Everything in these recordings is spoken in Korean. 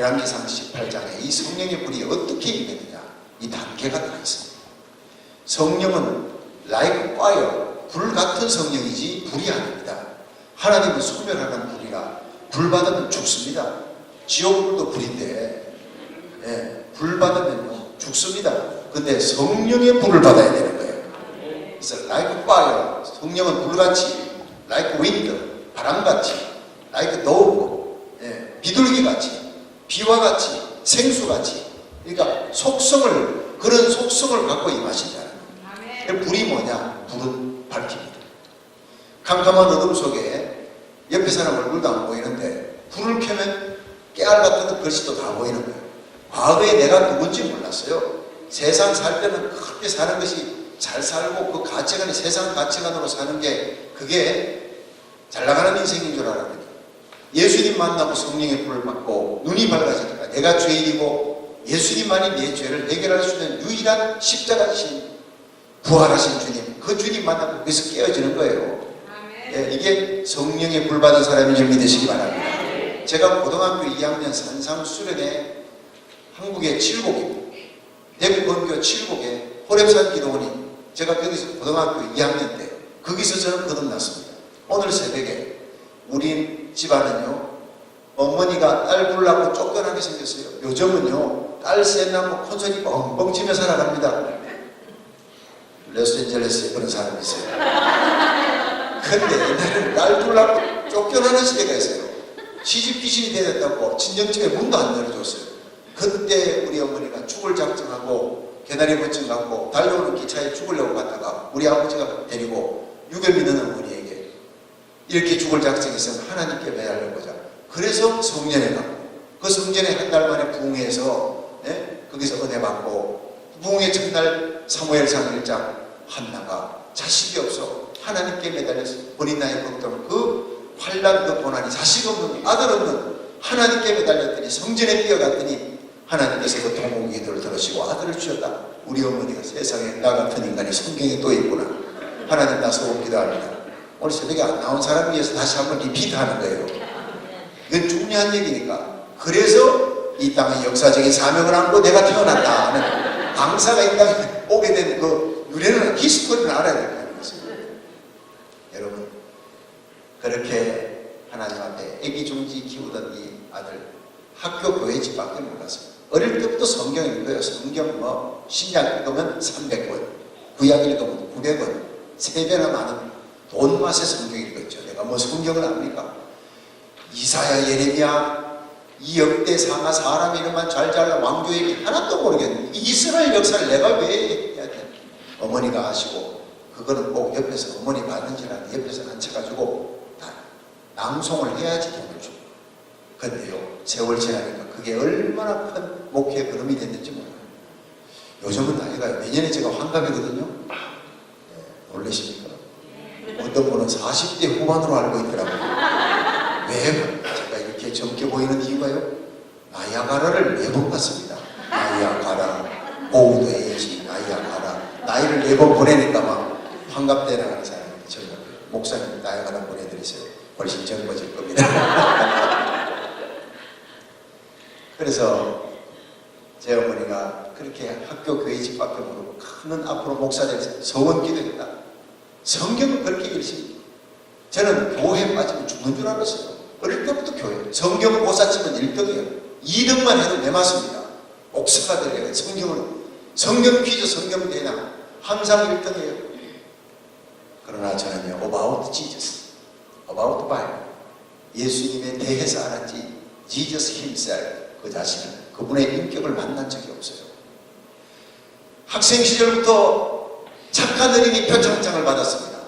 열왕기상 18장에 이 성령의 불이 어떻게 임했느냐, 이 단계가 다 있습니다. 성령은 like fire, 불 같은 성령이지 불이 아닙니다. 하나님은 소멸하는 불이라 불 받으면 죽습니다. 지옥불도 불인데, 예, 불 받으면 죽습니다. 근데 성령의 불을 받아야 되는 거예요. 그래서 like fire, 성령은 불같이, like wind, 바람같이, like dove, 예, 비둘기같이, 비와 같이, 생수같이, 그러니까 속성을, 그런 속성을 갖고 임하신다는 거예요. 불이 뭐냐? 불은 밝힙니다. 캄캄한 어둠 속에 옆에 사람 얼굴도 안 보이는데 불을 켜면 깨알 같은 글씨도 다 보이는 거예요. 과거에 내가 누군지 몰랐어요. 세상 살 때는 그렇게 사는 것이 잘 살고 그 가치관이 세상 가치관으로 사는 게 그게 잘 나가는 인생인 줄 알았는데, 예수님 만나고 성령의 불을 받고 눈이 밝아지니까 내가 죄인이고 예수님만이 내 죄를 해결할 수 있는 유일한 십자가신 부활하신 주님, 그 주님 만나고 거기서 깨어지는 거예요. 예, 이게 성령의 불 받은 사람인 줄 믿으시기 바랍니다. 제가 고등학교 2학년 산상 수련회 한국의 칠곡입니다. 대구 건교 칠곡에 호랩산 기도원이, 제가 거기서 고등학교 2학년 때 거기서 저는 거듭났습니다. 오늘 새벽에 우리 집안은요, 어머니가 딸 부르려고 쫓겨나게 생겼어요. 요즘은요, 딸 셋나고 콘서트 뻥뻥 치며 살아갑니다. 로스앤젤레스에 그런 사람이 있어요. 근데 옛날에는 딸 부르려고 쫓겨나는 시대가 있어요. 시집 귀신이 되었다고 친정집에 문도 안 열어줬어요. 그때 우리 어머니가 죽을 작정하고 개나리 버튼 갖고 달려오는 기차에 죽으려고 갔다가 우리 아버지가 데리고 유교 믿는 어머니에게 이렇게 죽을 작정했으면 하나님께 매달려 보자. 그래서 성전에 갔고, 그 성전에 한 달 만에 부흥해서, 예? 거기서 은혜 받고, 부흥의 첫날 사무엘상 1장 한나가 자식이 없어 하나님께 매달려서 본인 나이 걱정, 그 환난, 그 고난이 자식 없는, 아들 없는 하나님께 매달렸더니 성전에 뛰어갔더니 하나님께서 그 통곡 기도를 들으시고 아들을 주셨다. 우리 어머니가 세상에 나 같은 인간이 성경에 또 있구나. 하나님 나서고 기도합니다. 오늘 새벽에 안 나온 사람 위해서 다시 한번 리피트하는 거예요. 이건 중요한 얘기니까. 그래서 이 땅의 역사적인 사명을 안고 내가 태어났다 하는 강사가 이 땅에 오게 된 그 유래는, 히스토리를 알아야 된다는 것입니다. 여러분, 그렇게 하나님 앞에 애기 중지 키우던 이 아들, 학교 교회 집밖에 몰랐어요. 어릴 때부터 성경 읽어요. 성경 뭐 신약 읽으면 300권, 구약 읽으면 900권, 3배나 많은 돈 맛의 성경 읽었죠. 내가 뭐 성경을 압니까? 이사야, 예레미야, 이 역대 상하 사람 이름만 잘 왕조 얘기 하나도 모르겠는데 이스라엘 역사를 내가 왜 해야 돼? 어머니가 아시고 그거는 꼭 옆에서 어머니 받은지라도 옆에서 앉혀가지고 다 낭송을 해야지 돈을 주고. 근데요, 세월 지나니까 그게 얼마나 큰 목회의 걸음이 됐는지 몰라요. 요즘은 나이가, 내년에 제가 환갑이거든요. 네, 놀라십니까? 어떤 분은 40대 후반으로 알고 있더라고요. 왜 제가 이렇게 젊게 보이는 이유가요? 나이아가라를 4번 갔습니다. 나이아가라, 오우드에이지, 나이아가라. 나이를 4번 보내니까 막 환갑 때 나가는 사람이 젊어요. 목사님 나이아가라 보내드리세요. 훨씬 젊어질 겁니다. 그래서 제 어머니가 그렇게 학교 교회 집밖에 모르고 큰 앞으로 목사 돼서 서원 기도했다. 성경을 그렇게 열심히. 저는 교회에 빠지면 죽는 줄 알았어요. 어릴 때부터 교회. 성경 고사치면 1등이에요. 2등만 해도 내맞습니다. 목사가 되려고 성경으로. 성경 퀴즈, 성경 대장 항상 1등이에요. 그러나 저는요, about Jesus, about Bible, 예수님에 대해서 알았지 Jesus himself, 그 자신은, 그분의 인격을 만난 적이 없어요. 학생 시절부터 착한 어린이 표창장을 받았습니다.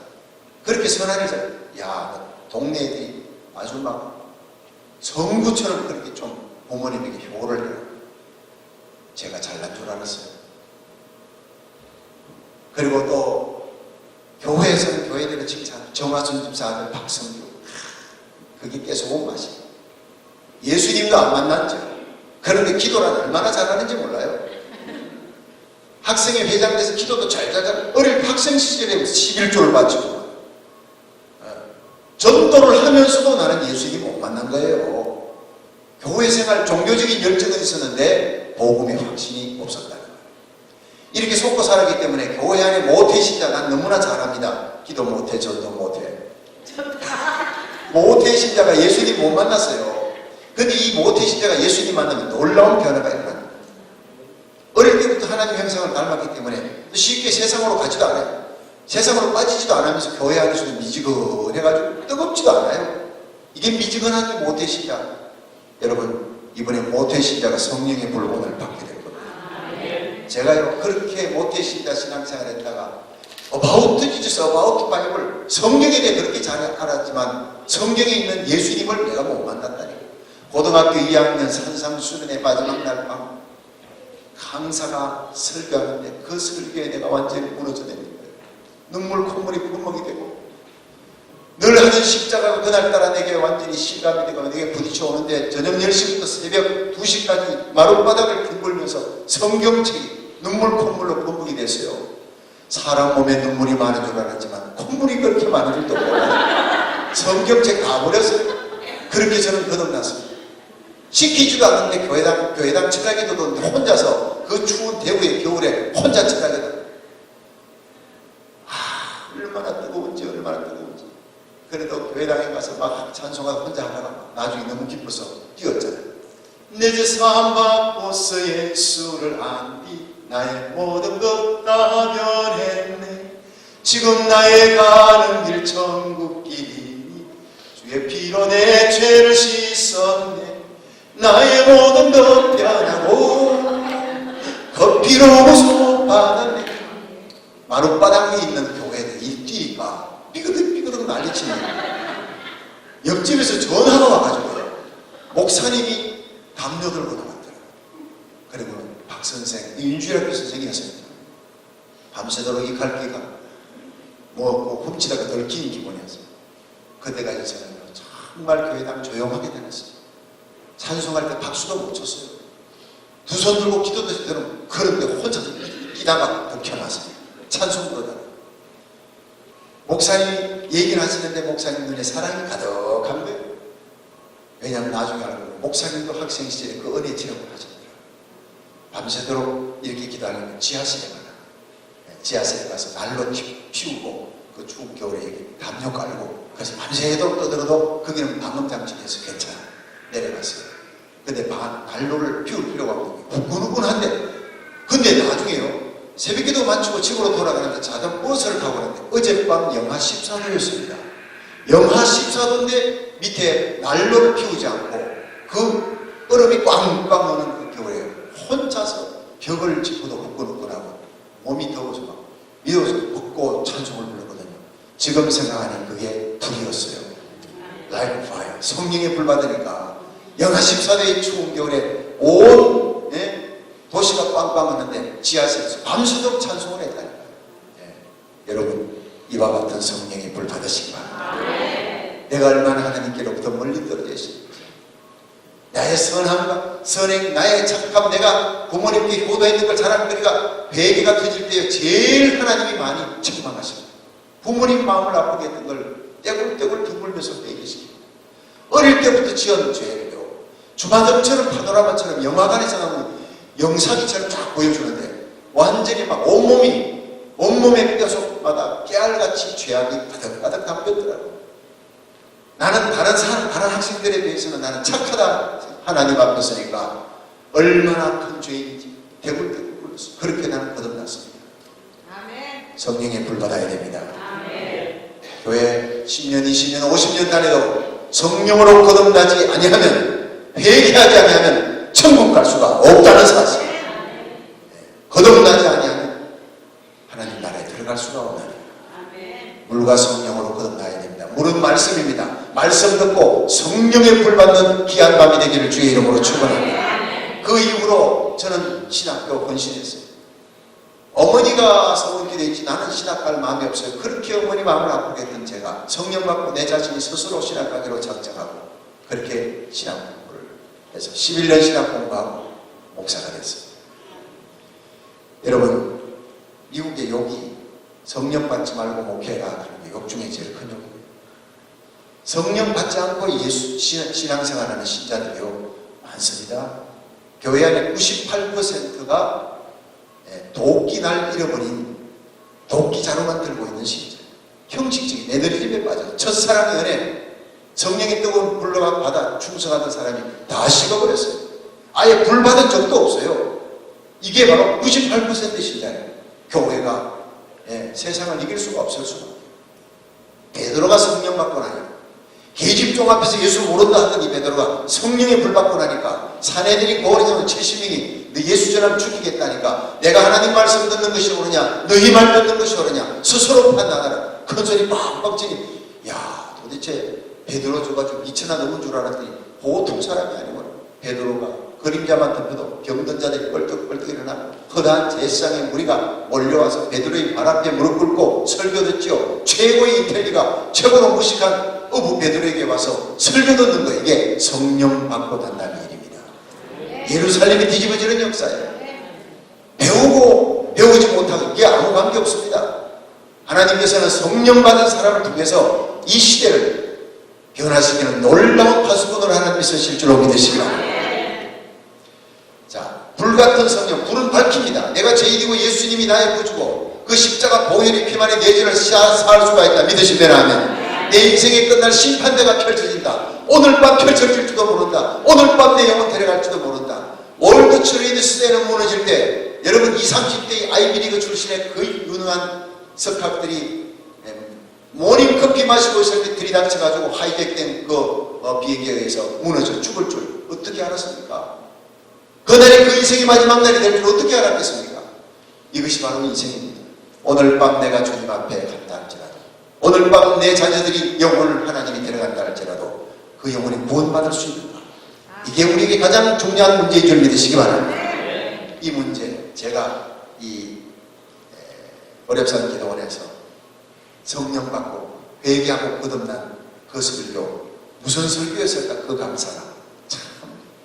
그렇게 선한해서, 야, 동네 애들이 아주 막 성부처럼 그렇게 좀 부모님에게 효를 해요. 제가 잘난 줄 알았어요. 그리고 또 교회에서는 교회들의 칭찬, 정화순 집사 아들 박성규, 그게 계속 온 맛이에요. 예수님도 안 만났죠. 그런데 기도를 얼마나 잘하는지 몰라요. 학생회 회장 돼서 기도도 잘 어릴 학생 시절에 11조를 바치고 전도를 하면서도 나는 예수님 못 만난 거예요. 교회 생활 종교적인 열정은 있었는데 복음의 확신이 없었다는 거예요. 이렇게 속고 살았기 때문에 교회 안에 모태신자 난 너무나 잘합니다. 기도 못해, 전도 못해. 모태신자가 예수님 못 만났어요. 근데 이 모태신자가 예수님 만나면 놀라운 변화가 일어납니다. 어릴 때부터 하나님 형상을 닮았기 때문에 쉽게 세상으로 가지도 않아요. 세상으로 빠지지도 않으면서 교회 안에서도 미지근해가지고 뜨겁지도 않아요. 이게 미지근한 게 모태신자. 여러분, 이번에 모태신자가 성령의 불온을 받게 될 겁니다. 제가요, 그렇게 모태신자 신앙생활 했다가 About Jesus, About Bible, 성경에 대해 그렇게 잘 알았지만 성경에 있는 예수님을 내가 못 만났다니. 고등학교 2학년 산상수련의 마지막 날 밤 강사가 설교하는데 그 설교에 내가 완전히 무너져 내린 거예요. 눈물 콧물이 구멍이 되고 늘 하는 십자가가 그날따라 내게 완전히 실감이 되고 내게 부딪혀 오는데 저녁 10시부터 새벽 2시까지 마룻바닥을 뒹굴면서 성경책이 눈물 콧물로 범벅이 됐어요. 사람 몸에 눈물이 많은 줄 알았지만 콧물이 그렇게 많은 줄도 몰라요. 성경책 다 버렸어요. 그렇게 저는 거듭났습니다. 시키지도 않는데 교회당 철학기도도 혼자서 그 추운 대구의 겨울에 혼자 철학기도. 얼마나 뜨거운지 얼마나 뜨거운지. 그래도 교회당에 가서 막 찬송하고 혼자 하다가 나중에 너무 기뻐서 뛰었잖아요. 내 죄 사함 받고서 예수를 안디 나의 모든 것 다 변했네. 지금 나의 가는 길 천국 길이니 주의 피로 내 죄를 씻었네. 나의 모든 것 변하고 커피로 구속받았네. 마룻바닥에 있는 교회들 일기가 삐그덕삐그덕 난리치네. 옆집에서 전화가 와가지고요. 목사님이 담요 들고 나왔더라고요. 그리고 박 선생, 윤주학교 선생이었습니다. 밤새도록 이 갈기가 뭐 훔치다가 덜기인 기분이었어요. 그때까지 저는 정말 교회당 조용하게 다녔어요. 찬송할 때 박수도 못 쳤어요. 두 손 들고 기도도 때는 그런데 혼자 끼다가 켜놨어요. 찬송 부르다가. 목사님 얘기를 하시는데 목사님 눈에 사랑이 가득한 거예요. 왜냐하면 나중에 알고 목사님도 학생 시절에 그 은혜 체험을 하셨더라고요. 밤새도록 이렇게 기도하려면 지하실에 가라. 지하실에 가서 난로 피우고 그 추운 겨울에 담요 깔고 그래서 밤새도록 떠들어도 거기는 방음장치돼서 괜찮아. 내려갔어요. 근데 난로를 피울 필요가 없는 거예요. 후끈후끈한데 근데 나중에요. 새벽기도 마치고 집으로 돌아가는데 자전 버스를 타고 가는데 어젯밤 영하 14도였습니다. 영하 14도인데 밑에 난로를 피우지 않고 그 얼음이 꽝꽝 오는 그 겨울에 혼자서 벽을 짚어도 후끈후끈하고 몸이 더워서 막 미워서 벗고 찬송을 부르거든요. 지금 생각하니 그게 불이었어요. Like fire. 성령의 불 받으니까 영하 14도의 추운 겨울에 온 도시가 빵빵 왔는데 지하실에서 밤새도록 찬송을 했다니까요. 여러분 이와 같은 성령의 불 받으시기 바랍니다. 내가 얼마나 하나님께로부터 멀리 떨어져 있습니까? 나의 선함과 선행, 나의 착함, 내가 부모님께 효도했는 걸 잘하는 거니까 회개가 터질 때에 제일 하나님이 많이 책망하십니다. 부모님 마음을 아프게 했던 걸 떼굴떼굴 둥글면서 회개시킵니다. 어릴 때부터 지은 죄를요. 주마등처럼 파노라마처럼 영화관에서 나오는 영상이처럼 쫙 보여주는데 완전히 막 온몸의 뼈속마다 깨알같이 죄악이 가득가득 담겼더라고요. 나는 다른 학생들에 비해서는 나는 착하다 하나님 앞에 서니까 얼마나 큰 죄인인지 대굴대굴 굴렀어요. 그렇게 나는 거듭났습니다. 아멘. 성령의 불 받아야 됩니다. 아멘. 교회 10년, 20년, 50년 다녀도 성령으로 거듭나지 아니하면 회개하지 아니하면 천국 갈 수가 없다는 사실. 거듭나지 아니하면 하나님 나라에 들어갈 수가 없나니 물과 성령으로 거듭나야 됩니다. 물은 말씀입니다. 말씀 듣고 성령의 불 받는 귀한 밤이 되기를 주의 이름으로 축원합니다. 그 이후로 저는 신학교 헌신했어요. 어머니가 서울길에 있지 나는 신학 갈 마음이 없어요. 그렇게 어머니 마음을 아프게 했던 제가 성령 받고 내 자신이 스스로 신학 가기로 작정하고 그렇게 신학 공부를 해서 11년 신학 공부하고 목사가 됐습니다. 여러분 미국의 욕이 성령 받지 말고 목회라 하는 게 욕 중에 제일 큰 욕입니다. 성령 받지 않고 예수 신앙생활하는 신자들이요 많습니다. 교회 안에 98%가 도끼날 잃어버린 도끼자로 만들고 있는 시기죠. 형식적인 애드립에 빠져 첫사랑의 은혜, 성령의 뜨거운 불로 받아 충성하던 사람이 다 식어버렸어요. 아예 불 받은 적도 없어요. 이게 바로 98%의 신자예요. 교회가 세상을 이길 수가 없을 수가 없어요. 베드로가 성령 받고 나니까, 계집종 앞에서 예수 모른다 하던 이 베드로가 성령의 불 받고 나니까 사내들이 거리는 70명이 너 예수 전하면 죽이겠다니까, 내가 하나님 말씀 듣는 것이 옳으냐 너희 말 듣는 것이 옳으냐 스스로 판단하라. 큰 소리 빵빵 치니, 야 도대체 베드로 줘가지고 2천나 넘은 줄 알았더니 보통 사람이 아니구나. 베드로가 그림자만 덮여도 병든 자들이 뻘떡뻘떡 일어나고 허다한 제사장의 무리가 몰려와서 베드로의 발 앞에 무릎 꿇고 설교 듣지요. 최고의 이태리가 최고로 무식한 어부 베드로에게 와서 설교 듣는 거, 이게 성령 받고 단다는 일입니다. 예루살렘이 뒤집어지는 역사예요. 배우고 배우지 못하고 이게 아무 관계 없습니다. 하나님께서는 성령 받은 사람을 통해서 이 시대를 변화시키는 놀라운 파수꾼으로 하나님이 쓰실 줄로 믿으시기 바랍니다. 자, 불같은 성령, 불은 밝힙니다. 내가 죄인이고 예수님이 나의 구주고 그 십자가 보혈의 피만에 내 죄를 사할 수가 있다 믿으시면 하면 내 인생이 끝날 심판대가 펼쳐진다. 오늘 밤 펼쳐질지도 모른다. 오늘 밤 내 영혼 데려갈지도 모른다. 월드 트레이드 시대는 무너질 때 여러분 20, 30대의 아이비리그 출신의 그 유능한 석학들이 모닝커피 마시고 있을 때 들이닥쳐가지고 하이잭된 그 비행기에 의해서 무너져 죽을 줄 어떻게 알았습니까? 그날이 그 인생의 마지막 날이 될 줄 어떻게 알았겠습니까? 이것이 바로 인생입니다. 오늘 밤 내가 주님 앞에 간다 할지라도, 오늘 밤 내 자녀들이 영혼을 하나님이 데려간다 할지라도 그 영혼이 구원받을 수 있는가? 이게 우리에게 가장 중요한 문제인 줄 믿으시기 바랍니다. 이 문제, 제가 이 어렵산 기도원에서 성령 받고 회개하고 거듭난 그 설교, 무슨 설교였을까? 그 감사가 참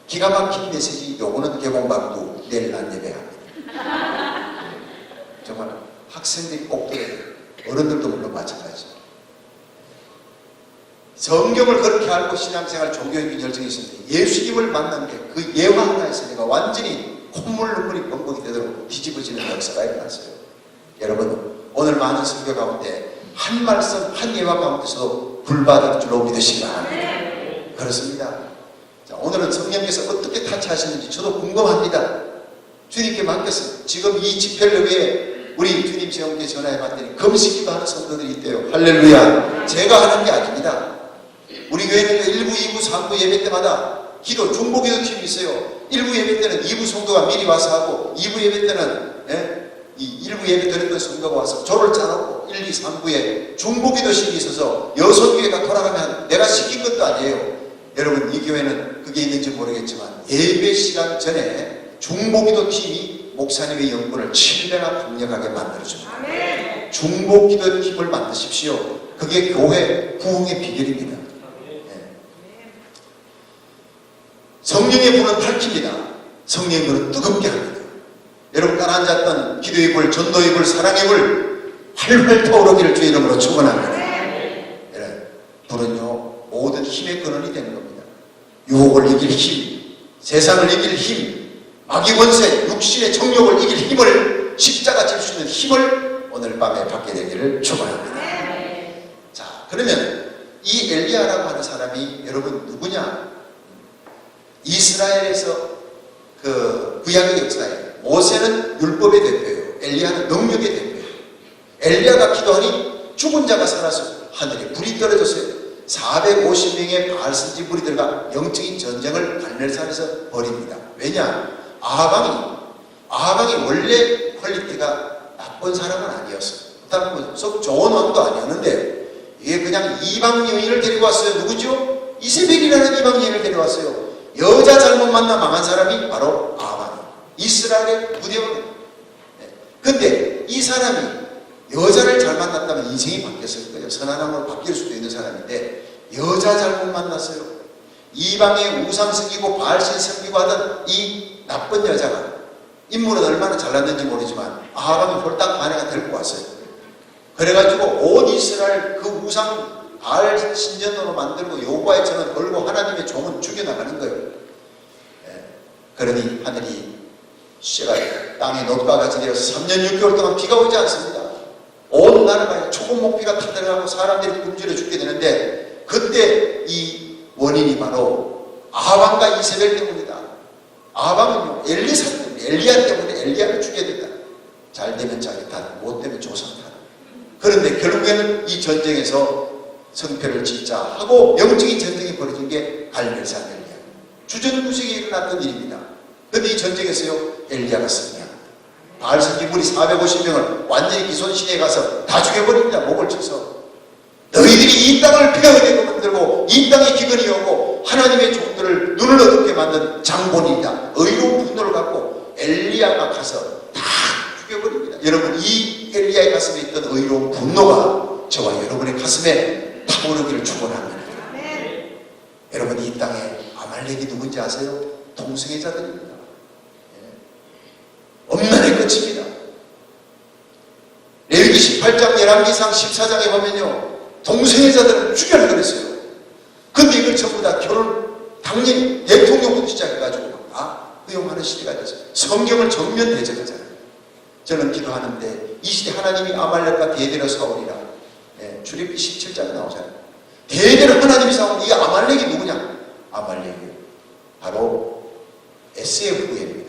기가 막힌 메시지. 요거는 개봉받고 내일 난 예배합니다. 정말 학생들이 꼭 들어야 돼요. 어른들도 물론 마찬가지죠. 성경을 그렇게 알고 신앙생활 종교적인 열정이 있었는데 예수님을 만난 게 그 예화 하나에서 내가 완전히 콧물 눈물이 뻥뻥이 되도록 뒤집어지는 역사가 일어났어요. 여러분, 오늘 많은 설교 가운데 한 말씀, 한 예화 가운데서도 불받을 줄로 믿으시기 바랍니다. 그렇습니다. 자, 오늘은 성령께서 어떻게 타치하시는지 저도 궁금합니다. 주님께 맡겼어요. 지금 이 집회를 위해 우리 주님 제형께 전화해 봤더니 금식기도 하는 성도들이 있대요. 할렐루야. 제가 하는 게 아닙니다. 우리 교회는 1부, 2부, 3부 예배 때마다 기도, 중보기도 팀이 있어요. 1부 예배 때는 2부 성도가 미리 와서 하고, 2부 예배 때는 이 1부 예배 드렸던 성도가 와서 조를 짜놓고 1, 2, 3부에 중보기도실이 있어서 여성교회가 돌아가면 내가 시킨 것도 아니에요. 여러분, 이 교회는 그게 있는지 모르겠지만 예배 시간 전에 중보기도 팀이 목사님의 영분을 7배나 강력하게 만들어줍니다. 중보기도 팀을 만드십시오. 그게 교회 부흥의 비결입니다. 성령의 불은 밝힙니다. 성령의 불은 뜨겁게 합니다. 여러분 가라앉았던 기도의 불, 전도의 불, 사랑의 불 활활 타오르기를 주의 이름으로 축원합니다. 불은요 모든 힘의 근원이 되는 겁니다. 유혹을 이길 힘, 세상을 이길 힘, 마귀 권세, 육신의 정욕을 이길 힘을, 십자가 질 수 있는 힘을 오늘 밤에 받게 되기를 축원합니다. 자, 그러면 이 엘리야라고 하는 사람이 여러분 누구냐? 이스라엘에서 그 구약의 역사에 모세는 율법의 대표예요. 엘리야는 능력의 대표예요. 엘리야가 기도하니 죽은 자가 살아서 하늘에 불이 떨어졌어요. 450명의 바알선지 무리들과 영적인 전쟁을 갈멜산에서 벌입니다. 왜냐? 아하방이 원래 퀄리티가 나쁜 사람은 아니었어요. 그렇다고 썩 좋은 왕도 아니었는데 이게 그냥 이방 여인을 데리고 왔어요. 누구죠? 이세벨이라는 이방 여인을 데려왔어요. 여자 잘못 만나 망한 사람이 바로 아하방, 이스라엘의 부대왕. 근데 이 사람이 여자를 잘 만났다면 인생이 바뀌었을 거예요. 선한 왕으로 바뀔 수도 있는 사람인데 여자 잘못 만났어요. 이방의 우상 섬기고 바알신 섬기고 하던 이 나쁜 여자가 인물은 얼마나 잘났는지 모르지만 아하방이 홀딱 아내가 데리고 왔어요. 그래가지고 온 이스라엘 그 우상 바알 신전으로 만들고 여호와의 전을 걸고 하나님의 종은 죽여나가는 거예요. 그러니 하늘이 씨가 땅에 녹과 같이 되어서 3년 6개월 동안 비가 오지 않습니다. 온 나라가 초고 목비가 타들어가고 사람들이 굶주려 죽게 되는데, 그때 이 원인이 바로 아합과 이세벨 때문이다. 아합은요 엘리사 때문에, 엘리야 때문에 엘리야를 죽게 된다. 잘 되면 자기 탓, 못 되면 조상 탓. 그런데 결국에는 이 전쟁에서 성패를 짓자 하고 영적인 전쟁이 벌어진 게 갈멜산 엘리야. 주전무식이 일어났던 일입니다. 그런데 이 전쟁에서요 엘리야가 승리합니다. 바알새끼 무리 450명을 완전히 기손시대에 가서 다 죽여버립니다. 목을 쳐서. 너희들이 이 땅을 폐허되게 만들고 이 땅에 기근이 오고 하나님의 종들을 눈을 어둡게 만든 장본인이다. 의로운 분노를 갖고 엘리야가 가서 다 죽여버립니다. 여러분, 이 엘리야의 가슴에 있던 의로운 분노가 저와 여러분의 가슴에 타오르기를 축원합니다. 여러분, 이 땅에 아말렉이 누군지 아세요? 동성애자들입니다. 엄난의 끝입니다. 레위기 18장, 열왕기상 14장에 보면요 동성애자들은 죽여라 그랬어요. 근데 이걸 전부 다 당연히 대통령부터 시작해가지고 허용하는 시대가 됐어요. 성경을 정면 대적하잖아요. 저는 기도하는데 이 시대 하나님이 아말렉과 대대로 싸우리라. 출애굽기 17장에 나오잖아요. 대대로 하나님이 싸우는 이 아말렉이 누구냐? 아말렉이 바로 에스의 후예입니다.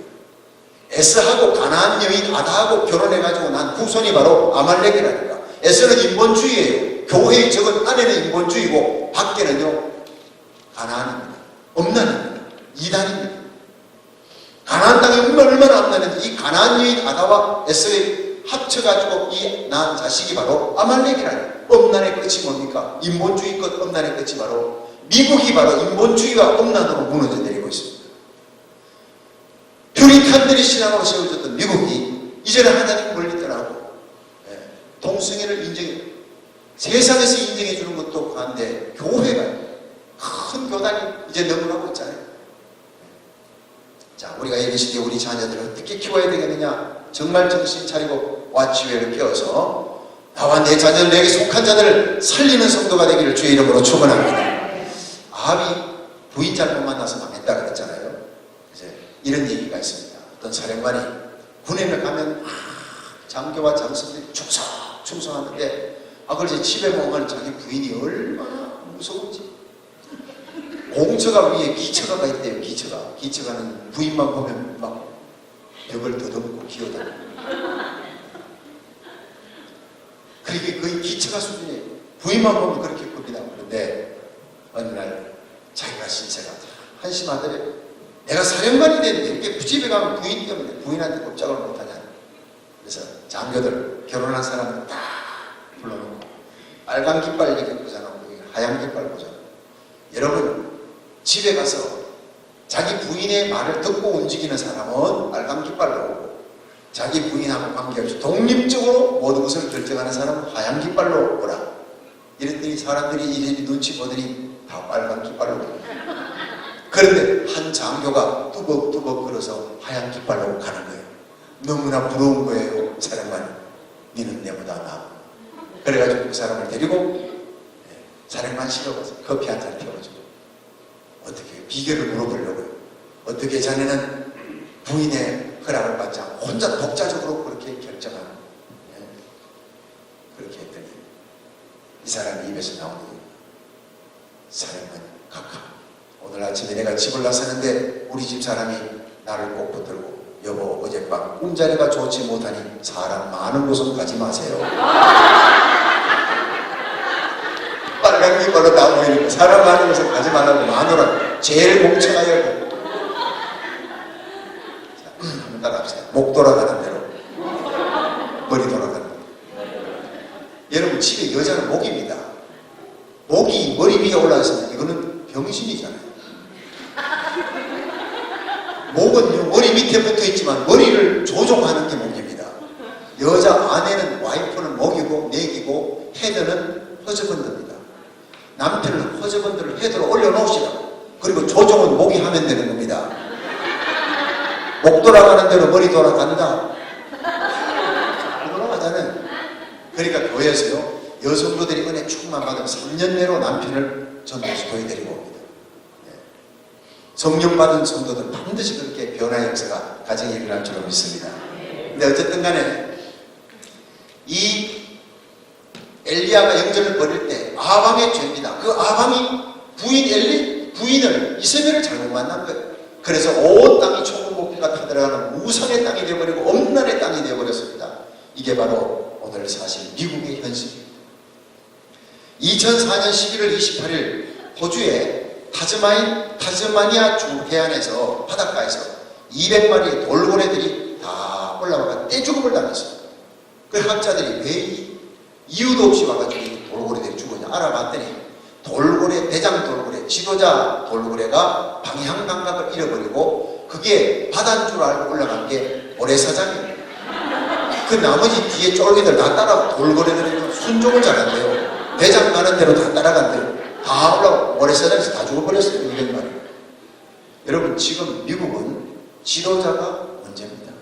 에스하고 가나안 여인 아다하고 결혼해가지고 난 후손이 바로 아말렉이라니까. 에스는 인본주의예요. 교회의 적은 안에는 인본주의고 밖에는요 가나안입니다. 엄난입니다. 이단입니다. 가나안 땅이 얼마나 엄난했는데 이 가나안 여인 아다와 에스의 합쳐가지고 이 낳은 자식이 바로 아말렉이라니. 엄난의 끝이 뭡니까? 인본주의 끝 엄난의 끝이 바로 미국이 바로 인본주의와 엄난으로 무너져 내리고 있습니다. 퓨리탄들이 신앙으로 세워졌던 미국이 이제는 하나님 멀리 떠나고 동성애를 인정해, 세상에서 인정해 주는 것도 그런데 교회가 큰 교단이 이제 넘어가고 있잖아요. 자, 우리가 예배 시대에 우리 자녀들을 어떻게 키워야 되겠느냐? 정말 정신 차리고 와치회를 껴서 나와 내 자녀들, 내게 속한 자들을 살리는 성도가 되기를 주의 이름으로 축원합니다. 아합이 부인 잘못 만나서 망했다 그랬잖아요. 이제 이런 얘기가 있습니다. 어떤 사령관이 군에 가면 장교와 장성들이 충성하는데 그걸 집에 오면 자기 부인이 얼마나 무서운지. 공처가 위에 기처가가 있대요. 기처가는 부인만 보면 막 벽을 더듬고 기어다니고. 그렇게 거의 기처가 수준이에요. 부인만 보면 그렇게 겁니다. 그런데 어느 날 자기가 신세가 한심하더래. 내가 사령관이 됐는데 이렇게 집에 가면 부인 때문에 부인한테 꼼짝을 못하냐. 그래서 장교들, 결혼한 사람들 다 불러놓고 빨간 깃발 이렇게 꽂아놓고 하얀 깃발 꽂아놓고, 여러분 집에 가서 자기 부인의 말을 듣고 움직이는 사람은 빨간 깃발로 오고, 자기 부인하고 관계없이 독립적으로 모든 것을 결정하는 사람은 하얀 깃발로 오라. 이랬더니 사람들이 이리 눈치 보더니 다 빨간 깃발로 오고. 그런데 한 장교가 뚜벅뚜벅 걸어서 하얀 깃발로 가는 거예요. 너무나 부러운 거예요. 사령관이. 니는 내보다 나아. 그래가지고 그 사람을 데리고 사령관실에 가서 커피 한 잔 태워주고, 어떻게 비결을 물어보려고요. 어떻게 자네는 부인의 허락을 받지 않고 혼자 독자적으로 그렇게 결정하는, 그렇게 했더니 이 사람이 입에서 나오는 거예요. 사령관 각하, 오늘 아침에 내가 집을 나서는데 우리 집 사람이 나를 꼭 붙들고, 여보 어젯밤 꿈자리가 좋지 못하니 사람 많은 곳은 가지 마세요. 빨간 깃발로 다 모이니까 사람 많은 곳은 가지 말라고 마누라 제일 공천하여. 한번 따라합시다. 목 돌아가는 대로 머리 돌아가는 대로. 여러분 집에 여자는 목입니다. 목이 머리 위에 올라있으면 이거는 병신이잖아요. 목은 머리 밑에 붙어 있지만 머리를 조종하는 게 목입니다. 여자 아내는, 와이프는 목이고 맥이고 헤드는 허즈번드입니다. 남편은 허즈번드를 헤드로 올려놓으시라고. 그리고 조종은 목이 하면 되는 겁니다. 목 돌아가는 대로 머리 돌아간다. 돌아가잖아요. 그러니까 교회에서요, 여성도들이 은혜 충만 받으면 3년 내로 남편을 전도시도에 데리고 옵니다. 성령 받은 성도들 반드시 그렇게 변화의 역사가 가정에 일어날 줄로 믿습니다. 근데 어쨌든 간에 이 엘리야가 영전을 벌일 때 아방의 죄입니다. 그 아방이 부인을 이세벨을 잘못 만난 거예요. 그래서 온 땅이 초목피가 타들어가는 우상의 땅이 되어버리고 엄난의 땅이 되어버렸습니다. 이게 바로 오늘 사실 미국의 현실입니다. 2004년 11월 28일 호주의 타즈마니아 주 해안에서 바닷가에서 200마리의 돌고래들이 다 올라와가 떼죽음을 당했어요. 그 학자들이 왜 이유도 없이 와가지고 돌고래들이 죽었냐 알아봤더니 대장 돌고래, 지도자 돌고래가 방향 감각을 잃어버리고 그게 바다인 줄 알고 올라간 게 모래사장이에요. 그 나머지 뒤에 쫄기들 다 따라 돌고래들은 순종을 잘한대요. 대장 가는 대로 다 따라간대요. 다 올라가고 모래사장에서 다 죽어버렸어요. 200마리. 여러분 지금 미국은 지도자가 문제입니다.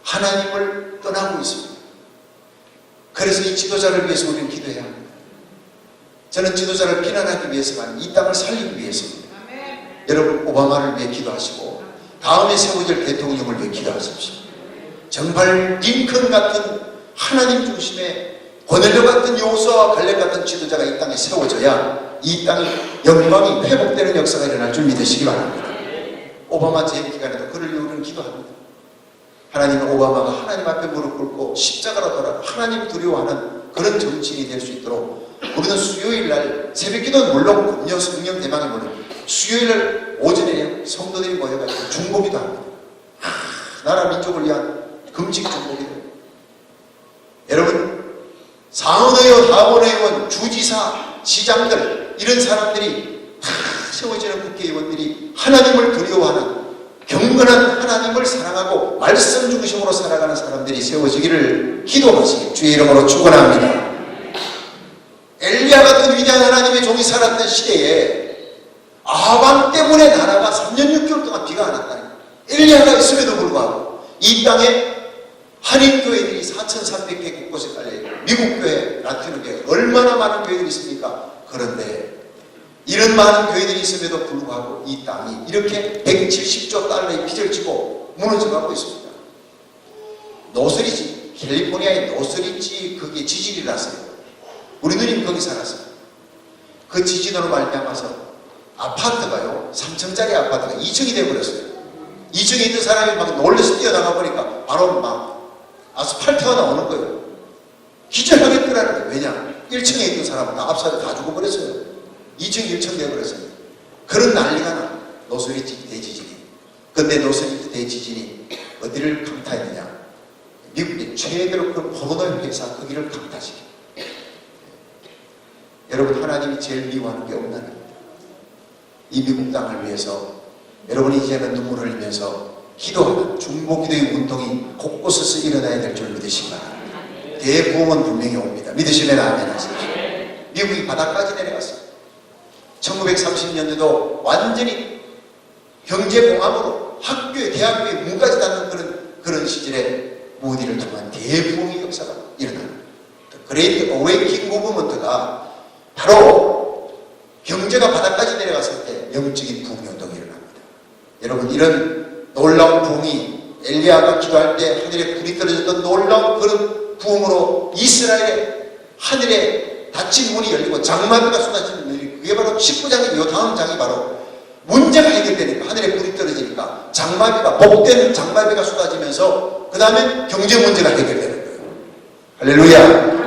하나님을 떠나고 있습니다. 그래서 이 지도자를 위해서 우리는 기도해야 합니다. 저는 지도자를 비난하기 위해서가 아니라 이 땅을 살리기 위해서입니다. 여러분 오바마를 위해 기도하시고 다음에 세워질 대통령을 위해 기도하십시오. 정말 링컨 같은 하나님 중심의 고넬료 같은 요수아와 갈렙 같은 지도자가 이 땅에 세워져야 이 땅이 영광이 회복되는 역사가 일어날 줄 믿으시기 바랍니다. 오바마 재임 기간에도 그를 위해 우리는 기도합니다. 하나님은 오바마가 하나님 앞에 무릎 꿇고 십자가로 돌아 하나님 두려워하는 그런 정치인이 될 수 있도록 우리는 수요일날 새벽기도는 물론 금요 성령 대망이 물론 수요일날 오전에 성도들이 모여가지고 중보기도 합니다. 나라 민족을 위한 금식 중보기도. 여러분 상원의원, 하원의원, 주지사, 시장들 이런 사람들이 다 세워지는 국회의원들이 하나님을 두려워하는 경건한 하나님을 사랑하고 말씀 중심으로 살아가는 사람들이 세워지기를 기도하시기 주의 이름으로 축원합니다. 엘리야 같은 위대한 하나님의 종이 살았던 시대에 아방 때문에 나라가 3년 6개월 동안 비가 안 왔다니. 엘리야가 있음에도 불구하고 이 땅에 한인교회들이 4,300개 곳곳에 깔려있고 미국 교회, 라틴어 교회 얼마나 많은 교회들이 있습니까? 그런데 이런 많은 교회들이 있음에도 불구하고 이 땅이 이렇게 170조 달러의 빚을 지고 무너져가고 있습니다. 노스리지, 캘리포니아의 노스리지 그게 지진이 났어요. 우리 누님 거기 살았어요. 그 지진으로 말미암아서 아파트가요 3층짜리 아파트가 2층이 되어버렸어요. 2층에 있는 사람이 막 놀라서 뛰어나가 보니까 바로 막 아스팔트가 나오는 거예요. 기절하겠더라는 거예요. 왜냐? 1층에 있는 사람은 다 앞살에 다 죽어버렸어요. 2층 1층 되어버렸어요. 그런 난리가 나. 노스리지 대지진이. 근데 노스리지 대지진이 어디를 강타했느냐? 미국의 최대로 큰 포르노 회사 거기를 강타시켜. 여러분 하나님이 제일 미워하는 게 없나요? 이 미국 땅을 위해서 여러분이 이제는 눈물을 흘리면서 기도하는 중보기도의 운동이 곳곳에서 일어나야 될 줄 믿으시기 바랍니다. 대부흥은 분명히 옵니다. 믿으시면 아멘 하세요. 미국이 바닥까지 내려갔어요. 1930년대도 완전히 경제공황으로 학교에 대학교에 문까지 닫는 그런 시절에 모디를 통한 대부흥의 역사가 일어납니다. 그레이트 어웨이킹 무브먼트가 바로 경제가 바닥까지 내려갔을 때 영적인 부흥운동이 일어납니다. 여러분 이런 놀라운 부흥이 엘리야가 기도할 때 하늘에 불이 떨어졌던 놀라운 그런 부흥으로 이스라엘의 하늘에 닫힌 문이 열리고 장마비가 쏟아지는 일이 그게 바로 19장이 요 다음 장이 바로 문제가 해결되니까 하늘에 불이 떨어지니까 장마비가 복된 장마비가 쏟아지면서 그 다음에 경제 문제가 해결되는 거예요. 할렐루야.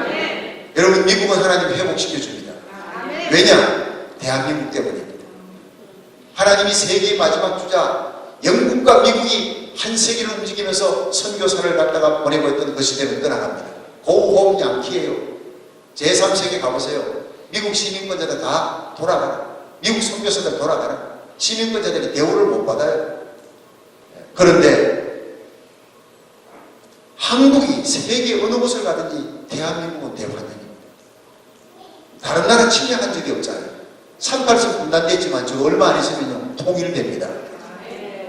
여러분 미국은 하나님이 회복시켜줍니다. 왜냐? 대한민국 때문입니다. 하나님이 세계의 마지막 주자 영국과 미국이 한 세기를 움직이면서 선교사를 갖다가 보내고 있던 그 시대는 떠나갑니다. 고호흡 양키예요. 제3세계 가보세요. 미국 시민권자들 다 돌아가라. 미국 선교사들 돌아가라. 시민권자들이 대우를 못 받아요. 그런데 한국이 세계 어느 곳을 가든지 대한민국은 대환영입니다. 다른 나라 침략한 적이 없잖아요. 38선 분단됐지만 저 얼마 안 있으면 통일됩니다.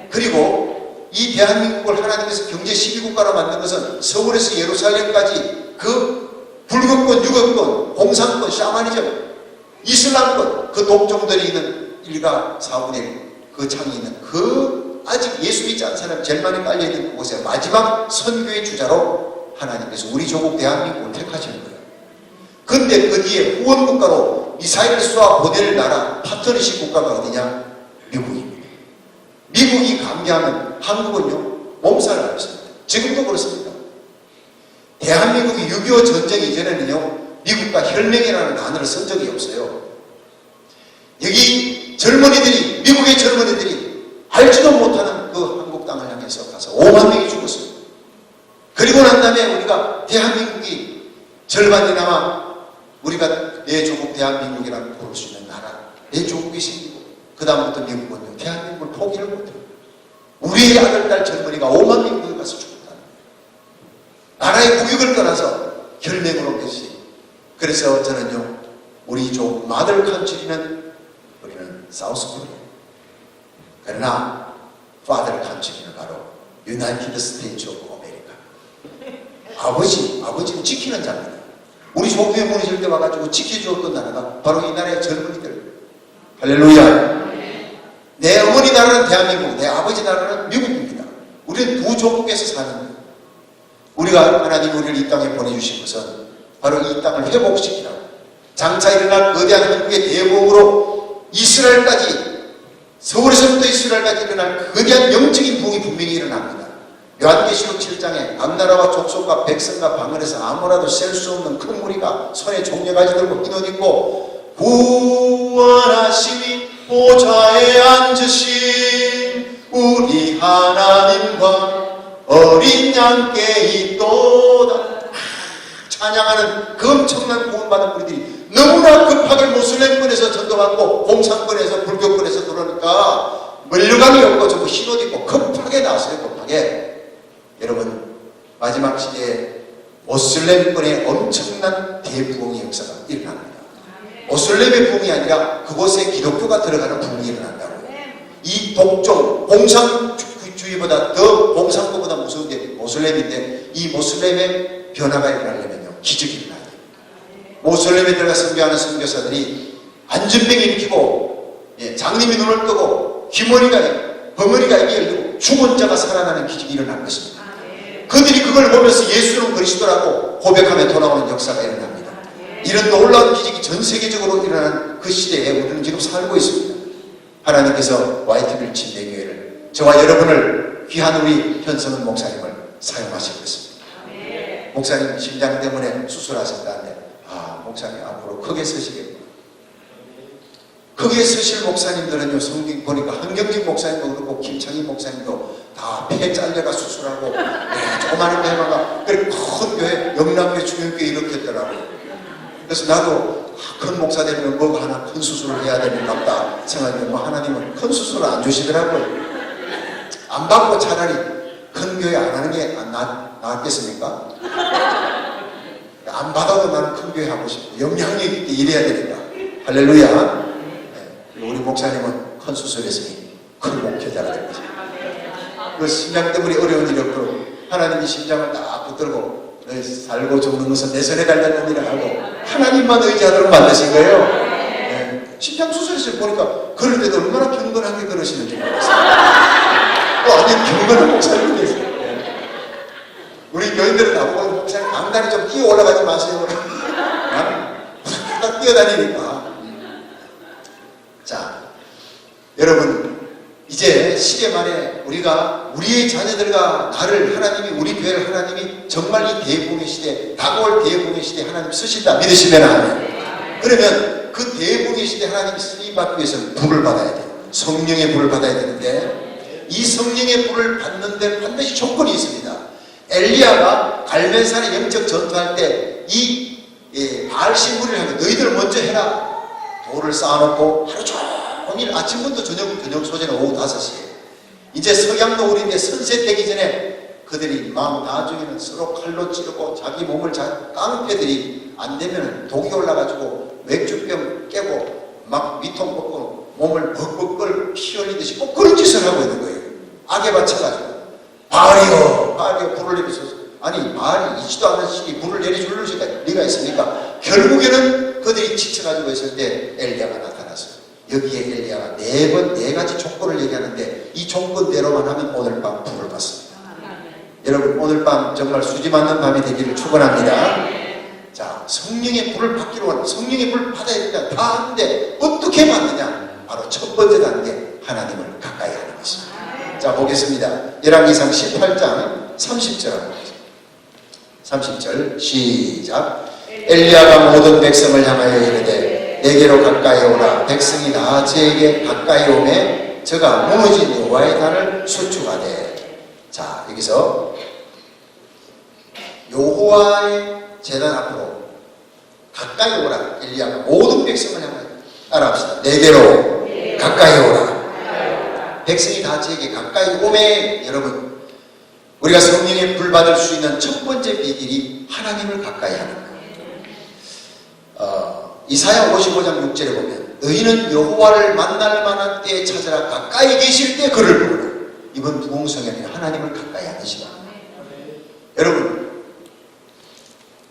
그리고 이 대한민국을 하나님께서 경제 12국가로 만든 것은 서울에서 예루살렘까지 그 불교권, 유교권, 공산권, 샤머니즘, 이슬람권 그 독종들이 있는 일가 4분의 1 그 창이 있는 그 아직 예수 믿지 않은 사람이 제일 많이 깔려있는 그곳에 마지막 선교의 주자로 하나님께서 우리 조국 대한민국을 택하시는 거예요. 근데 그 뒤에 후원국가로 미사일을 쏘아 보낼 나라 파트너십 국가가 어디냐? 미국입니다. 미국이 감기하면 한국은요 몸살을 앓습니다. 지금도 그렇습니다. 대한민국이 6.25 전쟁 이전에는요 미국과 혈맹이라는 단어를 쓴 적이 없어요. 여기 젊은이들이, 미국의 젊은이들이 알지도 못하는 그 한국 땅을 향해서 가서 5만 명이 죽었어요. 그리고 난 다음에 우리가 대한민국이 절반이나마 우리가 내 조국 대한민국이라고 부를 수 있는 나라, 내 조국이 생기고 그 다음부터 미국은요 대한민국을 포기를 못해요. 우리의 아들, 딸 젊은이가 5만 명이 가서 죽었다는 거예요. 나라의 국익을 떠나서 혈맹으로 맺지. 그래서 저는요 우리 조국 마들 컨트리는 우리는 사우스 코리아, 그러나 파더 컨트리는 바로 유나이티드 스테이츠 오브 아메리카. 아버지는 지키는 자입니다. 우리 조국에 모이실 때 와가지고 지켜주었던 나라가 바로 이 나라의 젊은이들. 할렐루야. 내 어머니 나라는 대한민국, 내 아버지 나라는 미국입니다. 우리는 두 조국에서 사는 거예요. 우리가 하나님 우리를 이 땅에 보내주신 것은 바로 이 땅을 회복시키라고. 장차 일어날 거대한 한국의 대복으로 이스라엘까지, 서울에서부터 이스라엘까지 일어날 거대한 영적인 부흥이 분명히 일어납니다. 요한계시록 7장에 각 나라와 족속과 백성과 방언에서 아무라도 셀 수 없는 큰 무리가 손에 종려가지 들고 흰옷 입고 구원하심이 보좌에 앉으신 우리 하나님과 어린 양께 있도다. 찬양하는 그 엄청난 구원받은 무리들이 너무나 급하게 모슬렘권에서 전도받고 공산권에서 불교권에서 들어오니까 멀려감이 없고 전부 흰옷 입고 급하게 나왔어요. 급하게. 여러분 마지막 시대에 모슬렘권의 엄청난 대부흥의 역사가 일어납니다. 모슬렘의 부흥이 아니라 그곳에 기독교가 들어가는 부흥이 일어난다고요. 이 독종 공산주의보다 더 공산국보다 무서운 게 모슬렘인데 이 모슬렘의 변화가 일어나려면요 기적이 일어나야 됩니다. 모슬렘에 들어가 선교하는 선교사들이 안전병이 일으키고 장님이 눈을 뜨고 벙어리가 입이 열리고 죽은 자가 살아나는 기적이 일어날 것입니다. 그들이 그걸 보면서 예수는 그리스도라고 고백하며 돌아오는 역사가 일어납니다. 이런 놀라운 기적이 전 세계적으로 일어나는 그 시대에 우리는 지금 살고 있습니다. 하나님께서 YTV 침례교회를, 저와 여러분을 귀한 우리 현성은 목사님을 사용하시고 있습니다. 목사님 심장 때문에 수술하셨다는데 목사님 앞으로 크게 서시겠구나. 크게 서실 목사님들은요 성경 보니까 한경진 목사님도 그렇고 김창희 목사님도 다 폐 잘려가 수술하고 조그마한 데마가 그래 큰 교회 영남교회 중형교회 이렇게 했더라고요. 그래서 나도 큰 목사 되면 뭐 하나 큰 수술을 해야 되는가 보다 생각했는데 하나님은 큰 수술을 안 주시더라고요. 안 받고 차라리 큰 교회 안 하는 게 낫겠습니까? 안 받아도 나는 큰 교회 하고 싶고 영향력 있게 일해야 되니까. 할렐루야. 우리 목사님은 큰 수술했으니 큰 목회자가 될 것입니다. 그 심장 때문에 어려운 일이 없도록 하나님이 심장을 딱 붙들고 살고 죽는 것은 내 손에 달렸는 일을 하고 하나님만 의지하도록 만드신 거예요. 심장 수술했을 때 보니까 걸을 때도 얼마나 경건하게 걸으시는지 모르겠어요. 완전 경건한 목사님이 계세요. 우리 교인들은 나보고 목사님 강단에 좀 뛰어 올라가지 마세요. 딱 뛰어다니니까. 자, 여러분 이제 시대 말에 우리가 우리의 자녀들과 나를 하나님이 우리 교회를 하나님이 정말 이 대부흥의 시대, 다가올 대부흥의 시대 하나님 쓰신다 믿으시면 아멘. 그러면 그 대부흥의 시대 하나님이 쓰임받기 위해서는 불을 받아야 돼요. 성령의 불을 받아야 되는데 이 성령의 불을 받는데 반드시 조건이 있습니다. 엘리야가 갈멜산에 영적 전투할 때 이 바알 신부를 하면 너희들 먼저 해라. 돌을 쌓아놓고 하루 종일 아침부터 저녁 소재는 오후 5시에 이제 석양 노을인데 선셋 되기 전에 그들이 나중에는 서로 칼로 찌르고 자기 몸을 깡패들이 안 되면 독이 올라가지고 맥주병 깨고 막 위통 벗고 몸을 벅벅 피 흘리듯이 꼭 그런 짓을 하고 있는 거예요. 악에 받쳐가지고 바알이여 불을 내리소서. 아니 바알이 있지도 않은 신이 불을 내려줄 리가 있습니까? 결국에는 그들이 지쳐가지고 있을 때 엘리야가 나타났어요. 여기에 엘리야가 네 가지 조건을 얘기하는데 이 조건대로만 하면 오늘 밤 불을 받습니다. 여러분 오늘 밤 정말 수지 맞는 밤이 되기를 축원합니다. 자, 성령의 불을 받기로 하는 성령의 불을 받아야 된다. 다 하는데 어떻게 받느냐? 바로 첫 번째 단계 하나님을 가까이 하는 것입니다. 자, 보겠습니다. 열왕기상 18장 30절 30절 시작. 엘리야가 모든 백성을 향하여 이르되 내게로 가까이 오라. 백성이 다 저에게 가까이 오매 저가 무너진 여호와의 단을 수축하되. 자, 여기서 여호와의 제단 앞으로 가까이 오라. 엘리야가 모든 백성을 향하여 따라합시다. 내게로 가까이 오라. 백성이 다 저에게 가까이 오매. 여러분 우리가 성령의 불 받을 수 있는 첫 번째 비결이 하나님을 가까이 하는 거예요. 이사야 55장 6절에 보면 너희는 여호와를 만날 만한 때에 찾아라. 가까이 계실 때 그를 부르라. 이번 부흥성에는 하나님을 가까이 하는 시간. 여러분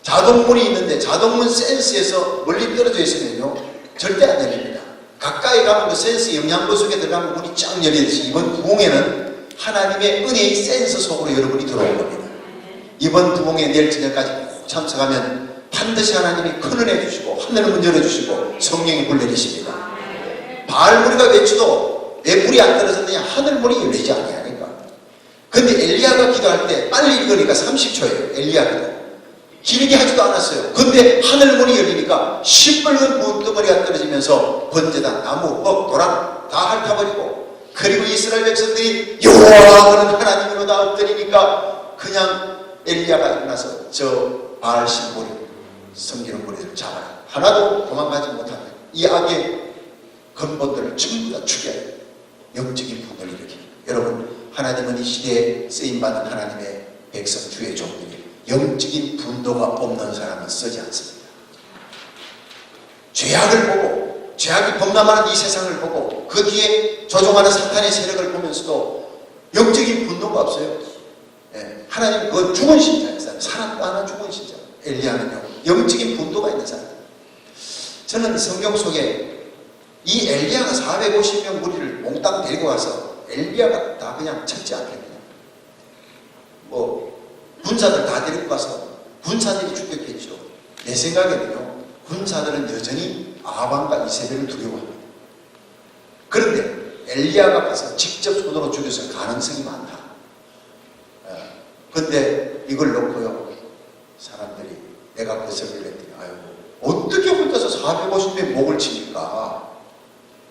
자동문이 있는데 자동문 센스에서 멀리 떨어져 있으면요 절대 안 열립니다. 가까이 가면 그 센스 영양분 속에 들어가면 문이 쫙 열리듯이 이번 부흥에는 하나님의 은혜의 센스 속으로 여러분이 들어올 겁니다. 이번 부흥에 내일 저녁까지 꼭 참석하면 반드시 하나님이 큰 은혜 주시고 하늘문 열어주시고 성령이 불 내리십니다. 바알무리가 외쳐도 왜 불이 안 떨어졌느냐? 하늘문이 열리지 아니하니까. 근데 엘리야가 기도할 때 빨리 읽으니까 30초예요. 엘리야 기도. 길게 하지도 않았어요. 근데 하늘문이 열리니까 시뻘건 물덩어리가 떨어지면서 번제단, 나무, 흙, 도랑 다 핥아버리고 그리고 이스라엘 백성들이 여호와는 하나님으로다 엎드리니까 그냥 엘리야가 일어나서 저 바알 신부리 섬기는 무리들을 잡아라. 하나도 도망가지 못하는 이 악의 근본들을 전부 다 죽여야 해요. 영적인 분노를 일으킵니다. 여러분 하나님은 이 시대에 쓰임받은 하나님의 백성 주의 종들이 영적인 분노가 없는 사람은 쓰지 않습니다. 죄악을 보고 죄악이 범람하는 이 세상을 보고 그 뒤에 조종하는 사탄의 세력을 보면서도 영적인 분노가 없어요. 예, 하나님 그건 죽은 신자예요. 살았다 하나 죽은 신자. 엘리야는요 영적인 분노가 있는 사람. 저는 성경 속에 이 엘리야가 450명 무리를 몽땅 데리고 가서 엘리야가 다 그냥 찾지 않겠냐. 뭐 군사들 다 데리고 가서 군사들이 죽였겠죠. 내 생각에는요 군사들은 여전히 아합과 이세벨을 두려워합니다. 그런데 엘리야가 가서 직접 손으로 죽여서 가능성이 많다. 근데 이걸 놓고요 사람들이 내가 그 소리를 했더니 아이고 어떻게 혼자서 450명 목을 치니까.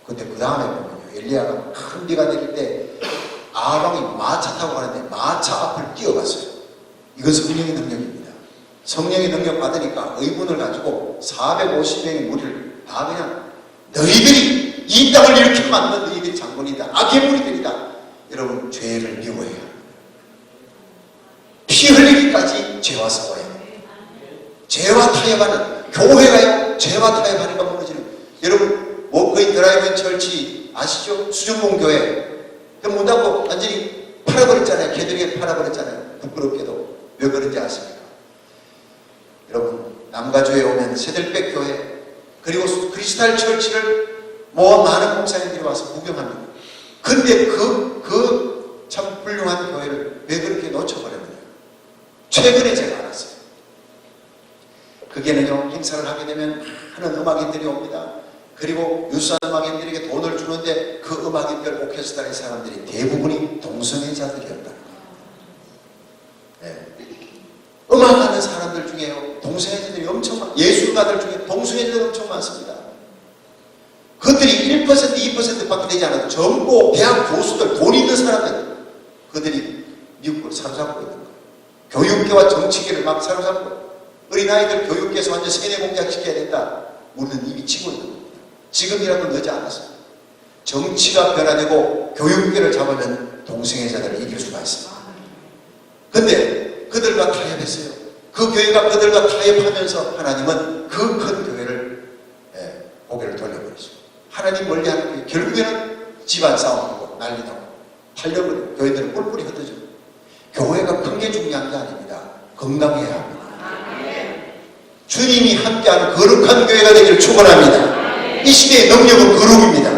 근데 그 다음에 보면요 엘리야가 큰 비가 내릴 때 아합이 마차 타고 가는데 마차 앞을 뛰어갔어요. 이건 성령의 능력입니다. 성령의 능력 받으니까 의문을 가지고 450명의 무리를 다 그냥 너희들이 이 땅을 이렇게 만든 너희들이 장군이다. 악의 무리들이다. 여러분 죄를 미워해야 합니다. 피 흘리기까지 죄와 싸워야 합니다. 죄와 타협하는 교회가요 죄와 타협하니까 무너지는. 여러분 워크인 드라이브인 철치 아시죠? 수중봉교회 문 닫고 완전히 팔아버렸잖아요. 개들에게 팔아버렸잖아요. 부끄럽게도. 왜 그런지 아십니까? 여러분 남가주에 오면 새들백 교회 그리고 크리스탈 철치를 많은 목사님들이 와서 구경합니다. 근데 그 참 훌륭한 교회를 왜 그렇게 놓쳐버렸느냐. 최근에 제가 알았어요. 그게는요 행사를 하게 되면 하는 음악인들이 옵니다. 그리고 유수한 음악인들에게 돈을 주는데 그 음악인들 오케스트라의 사람들이 대부분이 동성애자들이었다는 거예요. 네. 음악하는 사람들 중에요 동성애자들이 엄청 많아요. 예술가들 중에 동성애자들이 엄청 많습니다. 그들이 1% 2%밖에 되지 않아도 전부 대학 교수들 돈 있는 사람들 그들이 미국을 사로잡고 있는 거예요. 교육계와 정치계를 막 사로잡고 어린아이들 교육계에서 완전 세뇌 공작시켜야 된다. 우리는 이미 치고 있는 겁니다. 지금이라도 늦지 않았어요. 정치가 변화되고 교육계를 잡으면 동성애자들을 이길 수가 있습니다. 근데 그들과 타협했어요. 그 교회가 그들과 타협하면서 하나님은 그 큰 교회를 고개를 돌려버리죠. 하나님 멀리하는 교회 결국에는 집안 싸움하고 난리나고 팔려버리고 교회들은 뿔뿔이 흩어져. 교회가 큰 게 중요한 게 아닙니다. 건강해야 합니다. 주님이 함께하는 거룩한 교회가 되기를 축원합니다. 이 시대의 능력은 거룩입니다.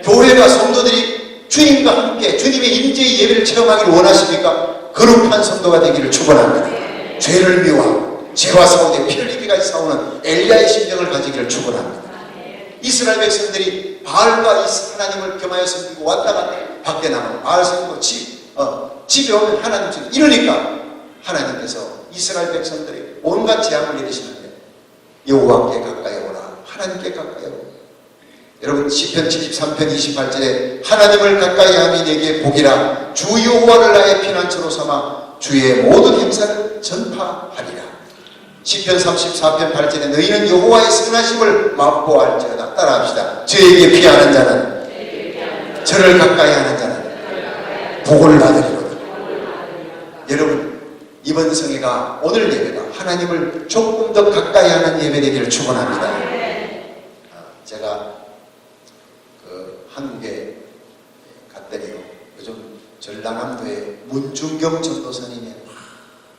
교회가 성도들이 주님과 함께 주님의 임재의 예배를 체험하기를 원하십니까? 거룩한 성도가 되기를 축원합니다. 죄를 미워하고 죄와 싸우되 피를 흘리기까지 싸우는 엘리야의 심정을 가지기를 축원합니다. 이스라엘 백성들이 바알과 하나님을 겸하여 섬기고 왔다 갔다 밖에 나가고 바알 섬기고 집에 오면 하나님 좀 이러니까 하나님께서 이스라엘 백성들이 온갖 재앙을 내리시는데 여호와께 가까이 오라, 하나님께 가까이 오라. 여러분 시편 73편 28절에 하나님을 가까이 함이 내게 복이라, 주 여호와를 나의 피난처로 삼아 주의 모든 행사를 전파하리라. 시편 34편 8절에 너희는 여호와의 선하심을 맛보알지어다. 따라합시다. 저에게 피하는 자는, 저를 가까이 하는 자는 복을 받으리로다. 여러분 이번 성회가, 오늘 예배가 하나님을 조금 더 가까이 하는 예배 되기를 축원합니다. 제가 한국에 갔더니요, 요즘 전라남도에 문중경 전도사님의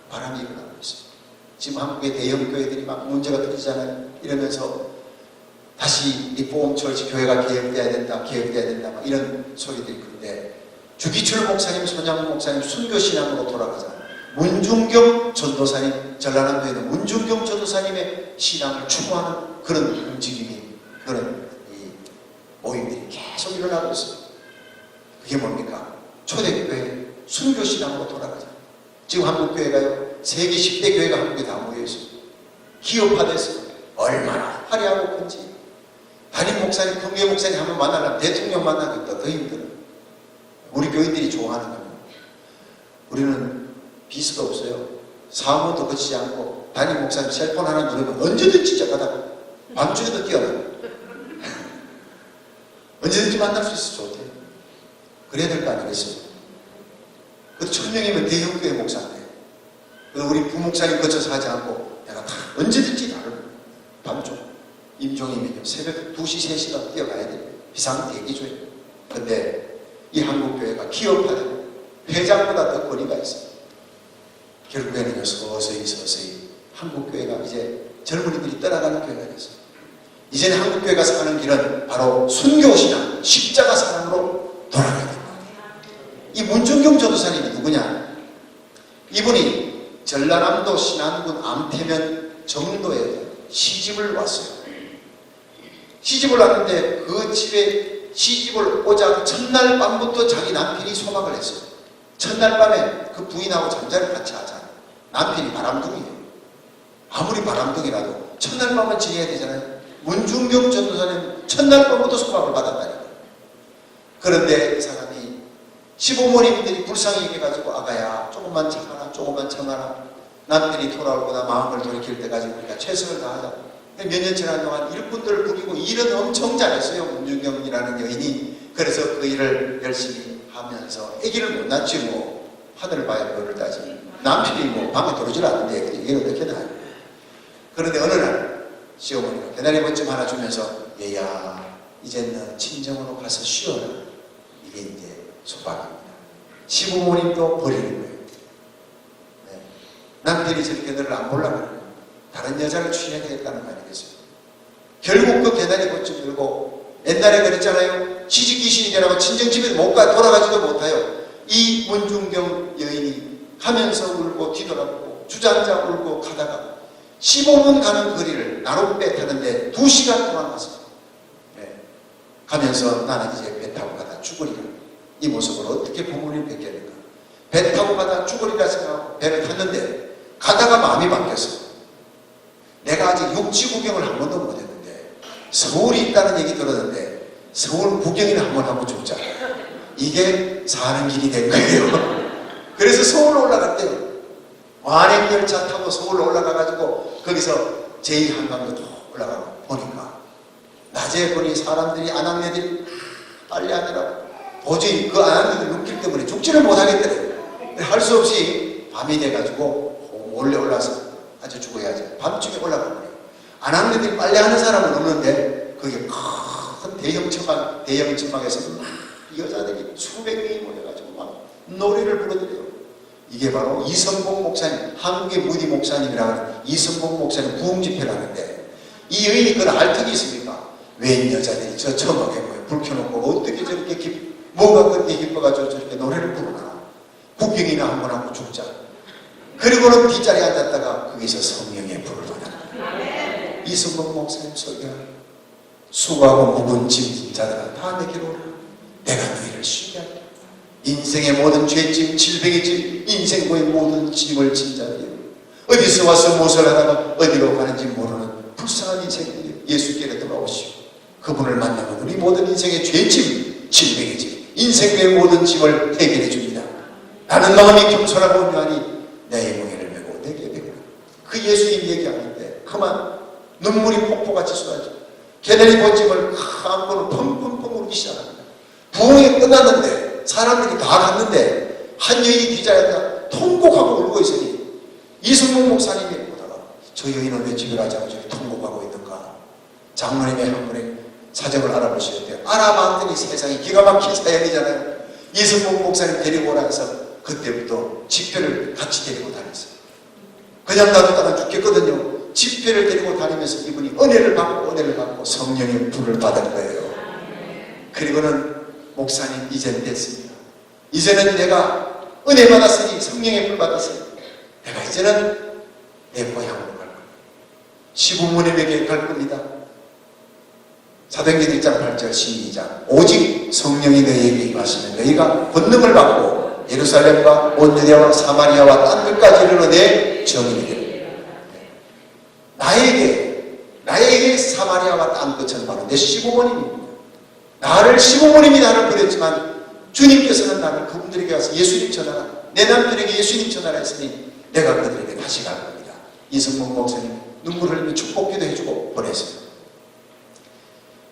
바람이 일어나고 있어요. 지금 한국의 대형 교회들이 막 문제가 터지잖아요. 이러면서 다시 리폼처치 교회가 개혁돼야 된다, 개혁돼야 된다, 막 이런 소리들이 있는데, 주기철 목사님, 손양문 목사님 순교신앙으로 돌아가자 문중경 전도사님, 전라남도에는 문중경 전도사님의 신앙을 추구하는 그런 움직임이, 그런 모임들이 계속 일어나고 있어요. 그게 뭡니까? 초대교회 순교신앙으로 돌아가자. 지금 한국교회가요, 세계 10대 교회가 한국에 다 모여있어요. 기업화됐어요. 얼마나 화려하고 큰지. 담임 목사님, 큰교회 목사님 한번 만나려면 대통령 만나기보다 더 힘들어요. 우리 교인들이 좋아하는 겁니다. 우리는 비수도 없어요. 사무도 거치지 않고 담임 목사님 셀폰 하나 누르면 언제든지 저가다가 밤중에도 뛰어나요. 언제든지 만날 수 있어 좋대요. 그래야 될 거 아니겠습니까? 그래도 1000명이면 대형교회 목사인데, 우리 부목사님 거쳐서 하지 않고 내가 다 언제든지 나를 밤중 임종이면요 새벽 2시 3시간 뛰어가야 돼요. 비상대기조예요. 근데 이 한국교회가 기업화되고 회장보다 더 권위가 있어요. 결국에는요 서서히 한국교회가 이제 젊은이들이 떠나가는 교회가 됐어요. 이제는 한국교회가 사는 길은 바로 순교신앙, 십자가 사랑으로 돌아가야 됩니다. 이 문중경 전도사님이 누구냐? 이분이 전라남도 신안군 암태면 정도에 시집을 왔어요. 시집을 왔는데 그 집에 시집을 오자 첫날 밤부터 자기 남편이 소박을 했어요. 첫날 밤에 그 부인하고 잠자리를 같이 하잖아요. 남편이 바람둥이에요. 아무리 바람둥이라도 첫날 밤은 지내야 되잖아요. 문중경 전도사님 첫날 밤부터 소박을 받았다니까. 그런데 이 사람이 시부모님들이 불쌍히 얘기해가지고 아가야 조금만 참아라. 남편이 돌아오거나 마음을 돌이킬 때까지 우리가 최선을 다하자. 몇 년 지난 동안 일꾼들을 부리고 일은 엄청 잘했어요. 문중경이라는 여인이. 그래서 그 일을 열심히 하면서 아기를 못 낳지 뭐. 하늘을 봐야 너를 따지. 남편이 뭐 방에 들어오질 않는데 이게 어떻게 나요. 그런데 어느 날 시어머니가 배달의번쯤 하나 주면서 얘야 이제는 친정으로 가서 쉬어라. 이게 이제 소박입니다. 시부모님도 버리는 거예요. 네. 남편이 저렇게 너를 안 보려고 그래요. 다른 여자를 취해야겠다는 거 아니겠어요? 결국 그 배달의번쯤 들고 옛날에 그랬잖아요. 시집귀신이라고 친정집에 못 가 돌아가지도 못해요. 이 문중경 여인이 가면서 울고 뒤돌아보고 주저앉아 울고 가다가 15분 가는 거리를 나룻배 타는데 2시간 동안 갔어요. 네. 가면서 나는 이제 배 타고 가다 죽으리라. 이 모습을 어떻게 부모님 뵙겠는가. 배 타고 가다 죽으리라 생각하고 배를 탔는데 가다가 마음이 바뀌었어요. 내가 아직 육지 구경을 한 번도 못했는데 서울이 있다는 얘기 들었는데 서울 구경이나 한번 하고 죽자. 이게 사는 길이 된 거예요. 그래서 서울로 올라갔대요. 완행열차 타고 서울로 올라가가지고 거기서 제2한강도 올라가고 보니까 낮에 보니 사람들이 아낙네들이 빨래하느라고 도저히 그 아낙네들 눈길 때문에 죽지를 못하겠더래요. 할 수 없이 밤이 돼가지고 몰래 올라서 아주 죽어야지. 밤중에 올라가고 아낙네들이 빨래하는 사람은 없는데 거기에 큰 대형 천막에서 여자들이 수백 명이 모여가지고 막 노래를 부르더래요. 이게 바로 이성복 목사님, 한국의 무디 목사님이라고 하는 이성복 목사님 부흥집회를 하는데 이 여인이 그걸 알 턱이 있습니까? 웬 여자들이 저 천막에 모여 불 켜놓고 어떻게 저렇게 뭐가 그렇게 기뻐가지고 저렇게 노래를 부르나. 구경이나 한번 하고 죽자. 그리고는 뒷자리에 앉았다가 거기서 성령의 불을 받아. 이승복 목사님 소리가 수고하고 묵은 짐진 자들아 다 내게로 오라. 내가 너희를 쉬게 할게. 인생의 모든 죄짐, 질병의 짐, 인생의 모든 짐을 진 자들이요. 어디서 와서 무엇을 하다가 어디로 가는지 모르는 불쌍한 인생들이 예수께로 돌아오시오. 그분을 만나면 우리 모든 인생의 죄짐, 질병의 짐, 인생의 모든 짐을 해결해 줍니다. 나는 마음이 겸손하고 온유하니 내 멍에를 메고 내게 배우라. 그 예수님 얘기하는데 그만 눈물이 폭포같이 쏟아져. 계단이 본짐을 안고는 펑펑펑 울기 시작합니다. 부흥이 끝났는데 사람들이 다 갔는데 한 여인이 뒤자리에 통곡하고 울고 있으니 이승복 목사님이 보다가 저 여인은 왜 집에 가지 않고 저기 통곡하고 있는가. 장로님의 한 분의 사정을 알아보시는데 알아봤더니 세상이 기가 막힌 사연이잖아요. 이승복 목사님 데리고 오라서 그때부터 집회를 같이 데리고 다녔어요. 그냥 놔두다가 죽겠거든요. 집회를 데리고 다니면서 이분이 은혜를 받고 성령의 불을 받은 거예요. 그리고는 목사님 이제는 됐습니다. 이제는 내가 은혜 받았으니 성령의 불 받았으니 내가 이제는 내 고향으로 갈 겁니다. 시부모님에게 갈 겁니다. 사도행전 1장 8절 시작. 오직 성령이 너희에게 임하시면 너희가 권능을 받고 예루살렘과 온 유대와 사마리아와 딴 끝까지 이르러 내 증인이 되리라. 나에게 사마리아와 딴 끝은 바로 내 시부모님입니다. 시부모님이 나를 버렸지만 주님께서는 나를 그분들에게 가서 예수님 전하라. 내 남편에게 예수님 전하라 했으니 내가 그들에게 다시 갈 겁니다. 이승복 목사님 눈물을 흘리며 축복기도 해주고 보냈습니다.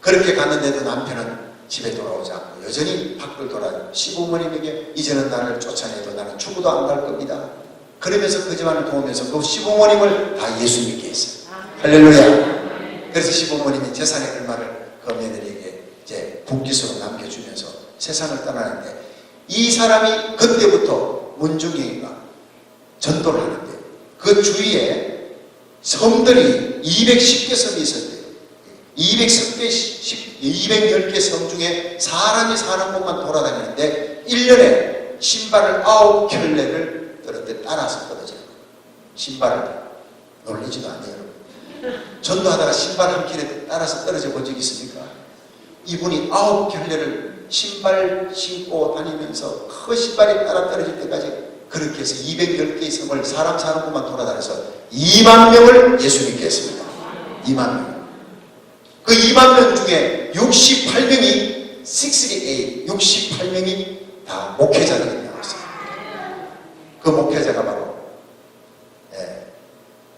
그렇게 갔는데도 남편은 집에 돌아오지 않고 여전히 밖을 돌아요. 시부모님에게 이제는 나를 쫓아내도 나는 죽어도 안 갈 겁니다. 그러면서 그 집안을 도우면서 그 시부모님을 다 예수 믿게 했어요. 할렐루야. 그래서 시부모님이 재산의 얼마를 그 며느리에게 이제 분기수로 남겨주면서 세상을 떠나는데 이 사람이 그때부터 문중경인가 전도를 하는데 그 주위에 섬들이 210개 섬이 있었대요. 210개 섬 중에 사람이 사는 곳만 돌아다니는데 1년에 신발을 9켤레를 떨어뜨려 따라서 떨어져요. 신발을 놀리지도 않아요. 전도하다가 신발 한 켤레 따라서 떨어져 본 적 있습니까? 이분이 9켤레를 신발 신고 다니면서 그 신발이 따라 떨어질 때까지 그렇게 해서 210개의 섬을 사람 사는 곳만 돌아다녀서 2만 명을 예수 믿게 했습니다. 2만 명. 그 2만 명 중에 68명이 68명이 다 목회자들이 나왔어요. 그 목회자가 바로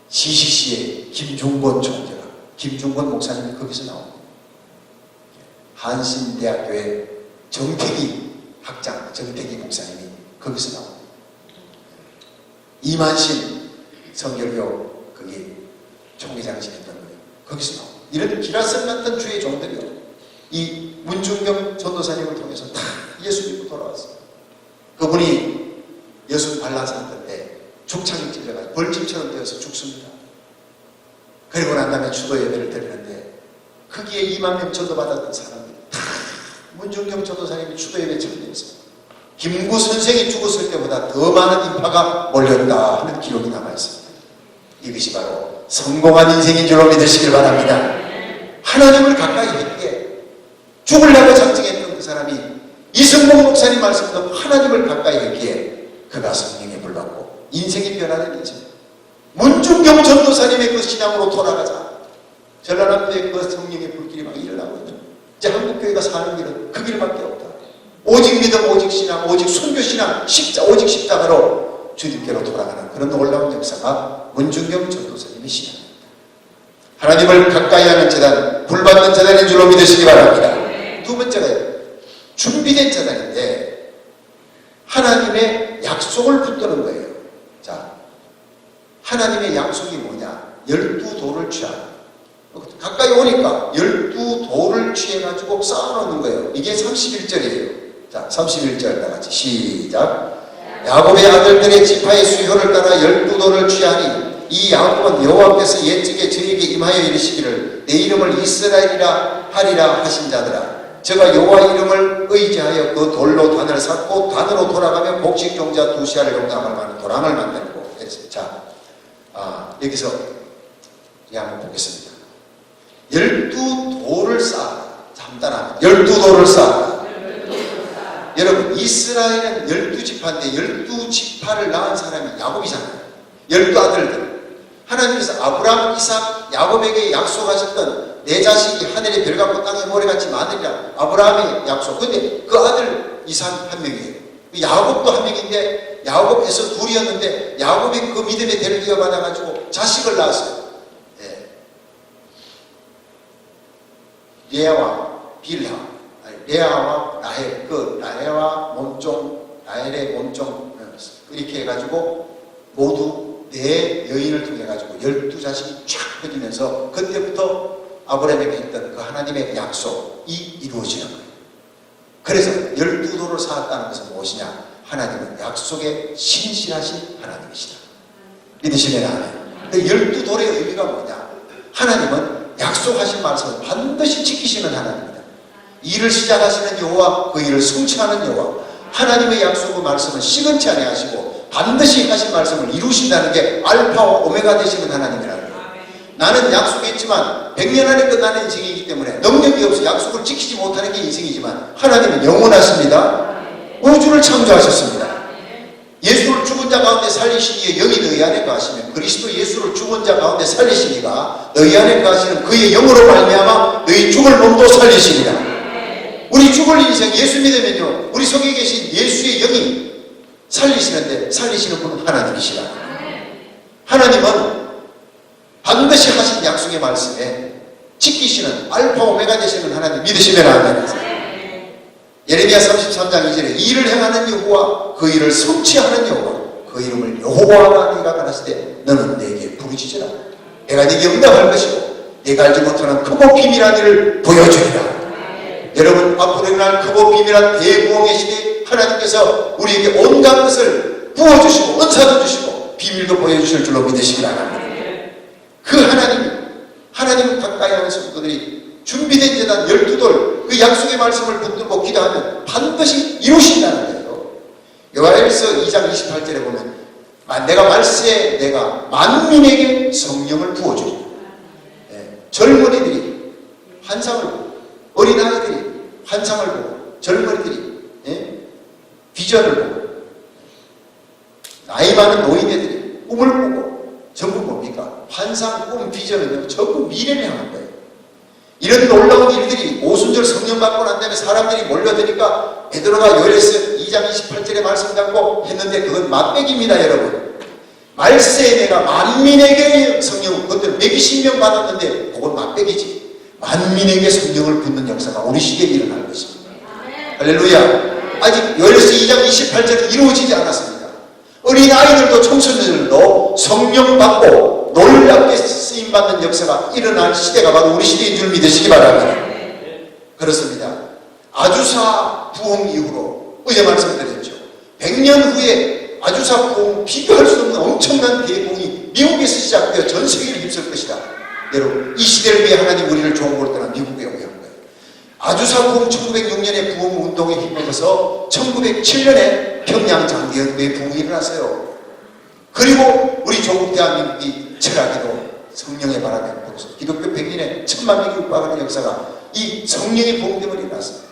CCC의 김중권 총재가 김중권 목사님이 거기서 나옵니다. 한신대학교의 정태기 학장 정태기 목사님이 거기서 나옵니다. 이만신 성결교 거기 총회장실 했던 거예요. 거기서 나옵니다. 이런 기라성 같은 주의 종들이요. 이 문중경 전도사님을 통해서 다 예수 믿고 돌아왔어요. 그분이 여순 반란산 때 죽창이 찔려가지고 벌집처럼 되어서 죽습니다. 그리고 난 다음에 추도 예배를 드리는데 거기에 2만 명 전도받았던 사람들이 다 문중경 전도사님이 추도 예배 참여했어요. 김구 선생이 죽었을 때보다 더 많은 인파가 몰렸다 하는 기록이 남아있습니다. 이것이 바로 성공한 인생인 줄로 믿으시길 바랍니다. 하나님을 가까이 했기에 죽으려고 작정했던 그 사람이 이승복 목사님 말씀도 하나님을 가까이 했기에 그가 성령에 불받고 인생이 변화된 인생. 문중경 전도사님의 그 신앙으로 돌아가자. 전라남도의 그 성령의 불길이 막 일어나고 있는 이제 한국교회가 사는 길은 그 길밖에 없다. 오직 믿음, 오직 신앙, 오직 순교신앙, 오직 십자가로 주님께로 돌아가는 그런 놀라운 역사가 문중경 전도사님의 신앙입니다. 하나님을 가까이 하는 재단, 불받는 재단인 줄로 믿으시기 바랍니다. 두 번째가 준비된 재단인데 하나님의 약속을 붙드는 거예요. 자, 하나님의 약속이 뭐냐? 12도를 취하는. 가까이 오니까 12도를 취해가지고 쌓아놓는 거예요. 이게 31절이에요. 자, 31절 다 같이 시작. 야곱의 아들들의 지파의 수효를 따라 12도를 취하니 이 야곱은 여호와께서 옛적에 저에게 임하여 이르시기를 내 이름을 이스라엘이라 하리라 하신 자들아 제가 여호와 이름을 의지하여 그 돌로 단을 쌓고 단으로 돌아가며 곡식 종자 2씨알을 용납할 만한 도랑을 만들고 그랬어요. 자, 여기서 한번 보겠습니다. 12돌을 쌓아. 간단합니다. 12돌을 쌓아. 여러분, 이스라엘은 12지파인데 12지파를 낳은 사람이 야곱이잖아요. 12아들들. 하나님께서 아브라함, 이삭, 야곱에게 약속하셨던 내 자식이 하늘의 별 같고 땅의 모래같이 많으리라. 아브라함의 약속. 근데 그 아들 이삭 한 명이에요. 야곱도 한 명인데 야곱에서 둘이었는데 야곱이 그 믿음의 대를 이어받아가지고 자식을 낳았어요. 레아와 빌하, 레아와 라헬, 그 라헬과 몸종, 라헬의 몸종 이렇게 해가지고 모두 4여인을 통해 가지고 12자식이 쫙 퍼지면서 그때부터 아브라함에게 했던 그 하나님의 약속이 이루어지는 거예요. 그래서 12돌을 쌓았다는 것은 무엇이냐? 하나님은 약속에 신실하신 하나님이시다. 믿으시면 아멘. 그 12돌의 의미가 뭐냐? 하나님은 약속하신 말씀을 반드시 지키시는 하나님입니다. 일을 시작하시는 여호와, 그 일을 성취하는 여호와. 하나님의 약속의 말씀은 시건치 아니하시고 반드시 하신 말씀을 이루신다는 게 알파와 오메가 되시는 하나님이라는 거예요. 나는 약속했지만 100년 안에 끝나는 인생이기 때문에 능력이 없어 약속을 지키지 못하는 게 인생이지만 하나님은 영원하십니다. 우주를 창조하셨습니다. 예수를 죽은 자 가운데 살리시기에 영이 너희 안에 거하시면 그리스도 예수를 죽은 자 가운데 살리시니가 너희 안에 거하시는 그의 영으로 말미암아 너희 죽을 몸도 살리시리라. 우리 죽을 인생 예수 믿으면요 우리 속에 계신 예수의 영이 살리시는데 살리시는 분은 하나님이시라. 하나님은 반드시 하신 약속의 말씀에 지키시는 알파 오메가 되시는 하나님 믿으시면 아멘. 예레미야 33장 2절에 일을 행하는 여호와 그 일을 성취하는 여호와 그 이름을 여호와라 네가 가라을 때 너는 내게 부르짖으라. 내가 네게 응답할 것이고 네가 알지 못하는 크고 비밀한 일을 보여주리라. 여러분 앞으로 일어날 크고 비밀한 대부흥의 시대에 하나님께서 우리에게 온갖 것을 부어주시고 은사도 주시고 비밀도 보여주실 줄로 믿으시기 바랍니다. 그 하나님 가까이 하는 성도들이 준비된 재단 12돌 그 약속의 말씀을 붙들고 기도하면 반드시 이루신다는 거예요. 요한일서 2장 28절에 보면 내가 말세에 내가 만민에게 성령을 부어주리라. 젊은이들이 환상을 보고 어린아이들이 환상을 보고 젊은이들이 비전을 보고 나이 많은 노인네들이 꿈을 보고 전부 뭡니까? 환상, 꿈, 비전은 전부 미래를 향한 거예요. 이런 놀라운 일들이 오순절 성령 받고 난 다음에 사람들이 몰려드니까 베드로가 요엘서 2장 28절의 말씀 갖고 했는데 그건 맛배기입니다. 여러분 말세에 내가 만민에게 성령 그것들 120명 받았는데 그건 맛배기지. 만민에게 성령을 붓는 역사가 우리 시대에 일어날 것입니다. 할렐루야. 아직 요엘서 2장 28절은 이루어지지 않았습니다. 어린아이들도 청소년들도 성령 받고 놀랍게 쓰임받는 역사가 일어날 시대가 바로 우리 시대인 줄 믿으시기 바랍니다. 그렇습니다. 아주사 부흥 이후로 어제 말씀드렸죠. 100년 후에 아주사 부흥 비교할 수 없는 엄청난 대부흥이 미국에서 시작되어 전 세계를 휩쓸 것이다. 여러분 이 시대를 위해 하나님 우리를 종으로 떠나 미국에 오게 한 거예요. 아주사 부흥 1906년에 부흥 운동에 힘입어서 1907년에 평양 장대연구의 부흥이 일어났어요. 그리고 우리 조국 대한민국이 철학에도 성령의 바람에 불어서 기독교 100년에 1000만 명이 육박하는 역사가 이 성령의 부흥 때문에 일어났습니다.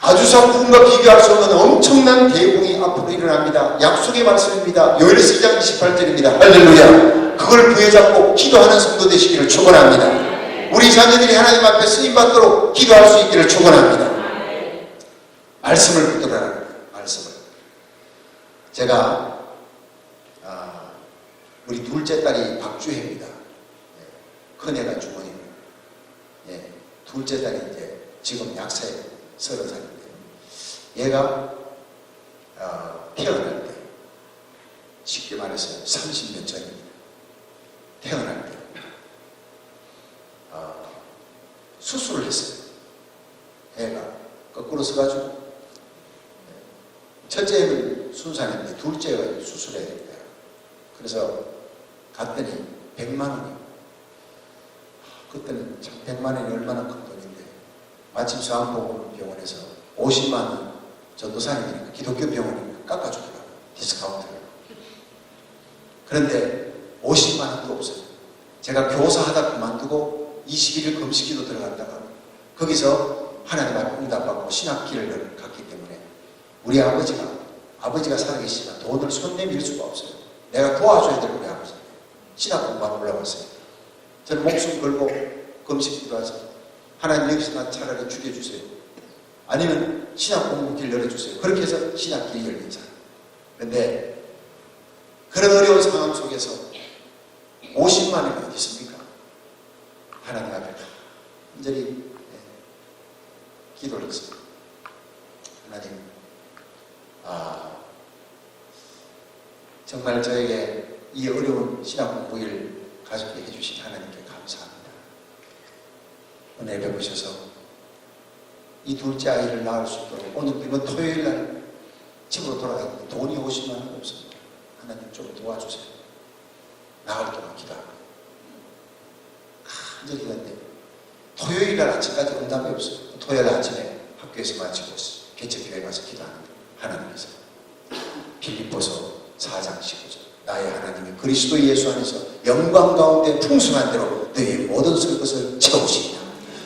아주사 부흥과 비교할 수 없는 엄청난 대부흥이 앞으로 일어납니다. 약속의 말씀입니다. 요엘서 2장 28절입니다. 할렐루야. 그걸 부여잡고 기도하는 성도 되시기를 축원합니다. 우리 자녀들이 하나님 앞에 쓰임받도록 기도할 수 있기를 축원합니다. 말씀을 붙들어라. 말씀을. 제가 우리 둘째 딸이 박주혜입니다. 큰애가 주원입니다. 둘째 딸이 이제 지금 약사에 30살인데 얘가 태어날 때 쉽게 말해서 30년 전입니다. 태어날 때 수술을 했어요. 애가 거꾸로 서가지고 첫째는 순산인데 둘째가 수술해야 됩니다. 그래서 갔더니 100만 원이요. 그때는 참 100만 원이 얼마나 큰 돈인데 마침 수암보건병원에서 50만 원 전도사님이니까 기독교 병원이니까 깎아주더라고요. 디스카운트를. 그런데 50만 원도 없어요. 제가 교사하다 그만두고 21일 금식기도 들어갔다가 거기서 하나님 앞에 응답받고 신학길을 갔기 때문에 우리 아버지가 살아계시지만 돈을 손 내밀 수가 없어요. 내가 도와줘야 될 우리 아버지. 신학 공부하러 올라갔어요. 저는 목숨 걸고 금식기도 해서 하나님 여기서 나 차라리 죽여주세요. 아니면 신학 공부 길 열어주세요. 그렇게 해서 신학 길이 열린 사람. 그런데 그런 어려운 상황 속에서 50만 원이 어디 있습니까? 하나님 앞에 간절히 기도를 했습니다. 하나님, 정말 저에게 이 어려운 신학 공부를 가족게 해주신 하나님께 감사합니다. 은혜 베푸셔서 이 둘째 아이를 낳을 수 있도록 오늘 이번 토요일 날 집으로 돌아가는데 돈이 50만 원 없습니다. 하나님 좀 도와주세요. 나흘 동안 기도하고 간절히 기도했는데 토요일 날 아침까지 응답이 없어요. 토요일 아침에 학교에서 마치고 개척교회 가서 기도하는데 하나님께서 빌립보서 4장 19절 나의 하나님이 그리스도 예수 안에서 영광 가운데 풍성한 대로 너희 모든 설 것을 채우시리라.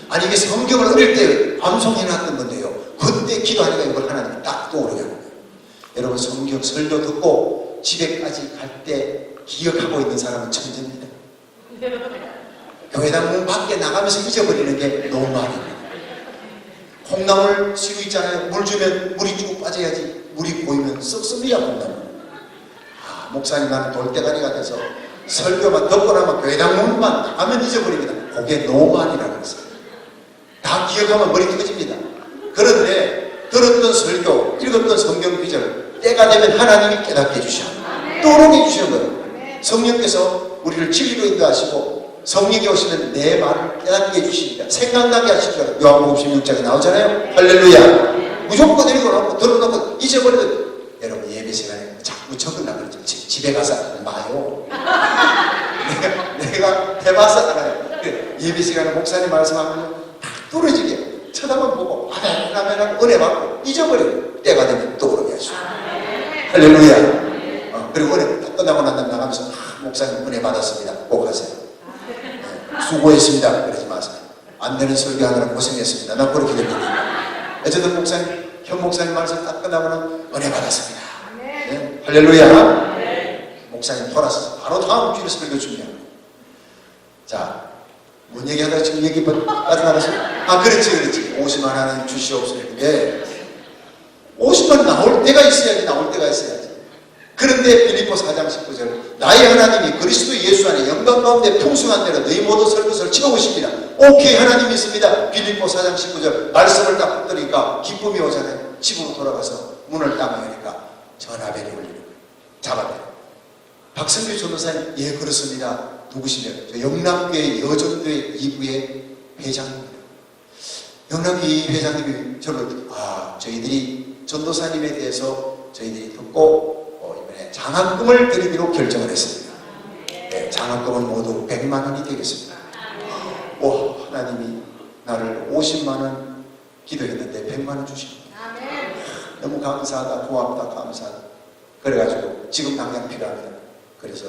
아니 이게 성경을 어릴 때 암송해놨던 건데요. 그때 기도하니까 이걸 하나님이 딱 떠오르게 하는 거예요. 여러분 성경 설교 듣고 집에까지 갈 때 기억하고 있는 사람은 천재입니다. 교회당 문 밖에 나가면서 잊어버리는 게 너무 많습니다. 콩나물 씨유 있잖아요. 물 주면 물이 쭉 빠져야지 물이 보이면 썩습니다. 콩나물. 목사님 나는 돌대가리가 돼서 설교만 듣고 나면 교회당 문만 나가면 잊어버립니다. 그게 노만이라고 그랬어요. 다 기억하면 머리 터집니다. 그런데 들었던 설교, 읽었던 성경 구절 때가 되면 하나님이 깨닫게 해주셔요. 떠오르게 해주시는 거예요. 성령께서 우리를 진리로 인도하시고 성령이 오시면 내 말을 깨닫게 해주십니다. 생각나게 하시죠. 요한복음 16장에 나오잖아요. 할렐루야. 무조건 읽어놓고 들어놓고 잊어버리고 여러분 예배 시간에 자꾸 적으려고 그러죠. 집에 가서 마요. 내가 해봐서 알아요. 예배 시간에 목사님 말씀하면 딱 뚫어지게 쳐다만 보고 아멘 은혜 받고 잊어버리고 때가 되면 떠오르게 하시고 할렐루야. 그리고 은혜 딱 끝나고 난 다음에 나가면서 목사님 은혜 받았습니다. 꼭 하세요. 수고했습니다. 그러지 마세요. 안 되는 설교하느라 고생했습니다. 난 그렇게 됩니다. 어쨌든 목사님 현 목사님 말씀 딱 끝나고는 은혜 받았습니다. 네? 할렐루야. 목사님 돌아서서 바로 다음 주일에 설교 준비합니다. 자, 뭔 얘기하다가 지금 얘기 빠져나가서 그렇지 50만 하나님 주시옵소서. 예. 50만 나올 때가 있어야지. 그런데 빌립보 4장 19절 나의 하나님이 그리스도 예수 안에 영광 가운데 풍성한 대로 너희 모든 설 것을 채우십니다. 오케이 하나님이 있습니다. 빌립보 4장 19절 말씀을 딱 붙들으니까 기쁨이 오잖아요. 집으로 돌아가서 문을 딱 여니까 전화벨이 울리는 거예요. 잡아내요. 박성규 전도사님 예 그렇습니다. 누구시냐? 저 영남교회 여전교회 2부의 회장입니다. 영남교회 회장님이 저를 저희들이 전도사님에 대해서 저희들이 듣고 이번에 장학금을 드리기로 결정을 했습니다. 네, 장학금은 모두 100만 원이 되겠습니다. 하나님이 나를 50만 원 기도했는데 100만 원 주십니다. 너무 감사하다, 고맙다, 감사하다. 그래가지고 지금 당장 필요합니다. 그래서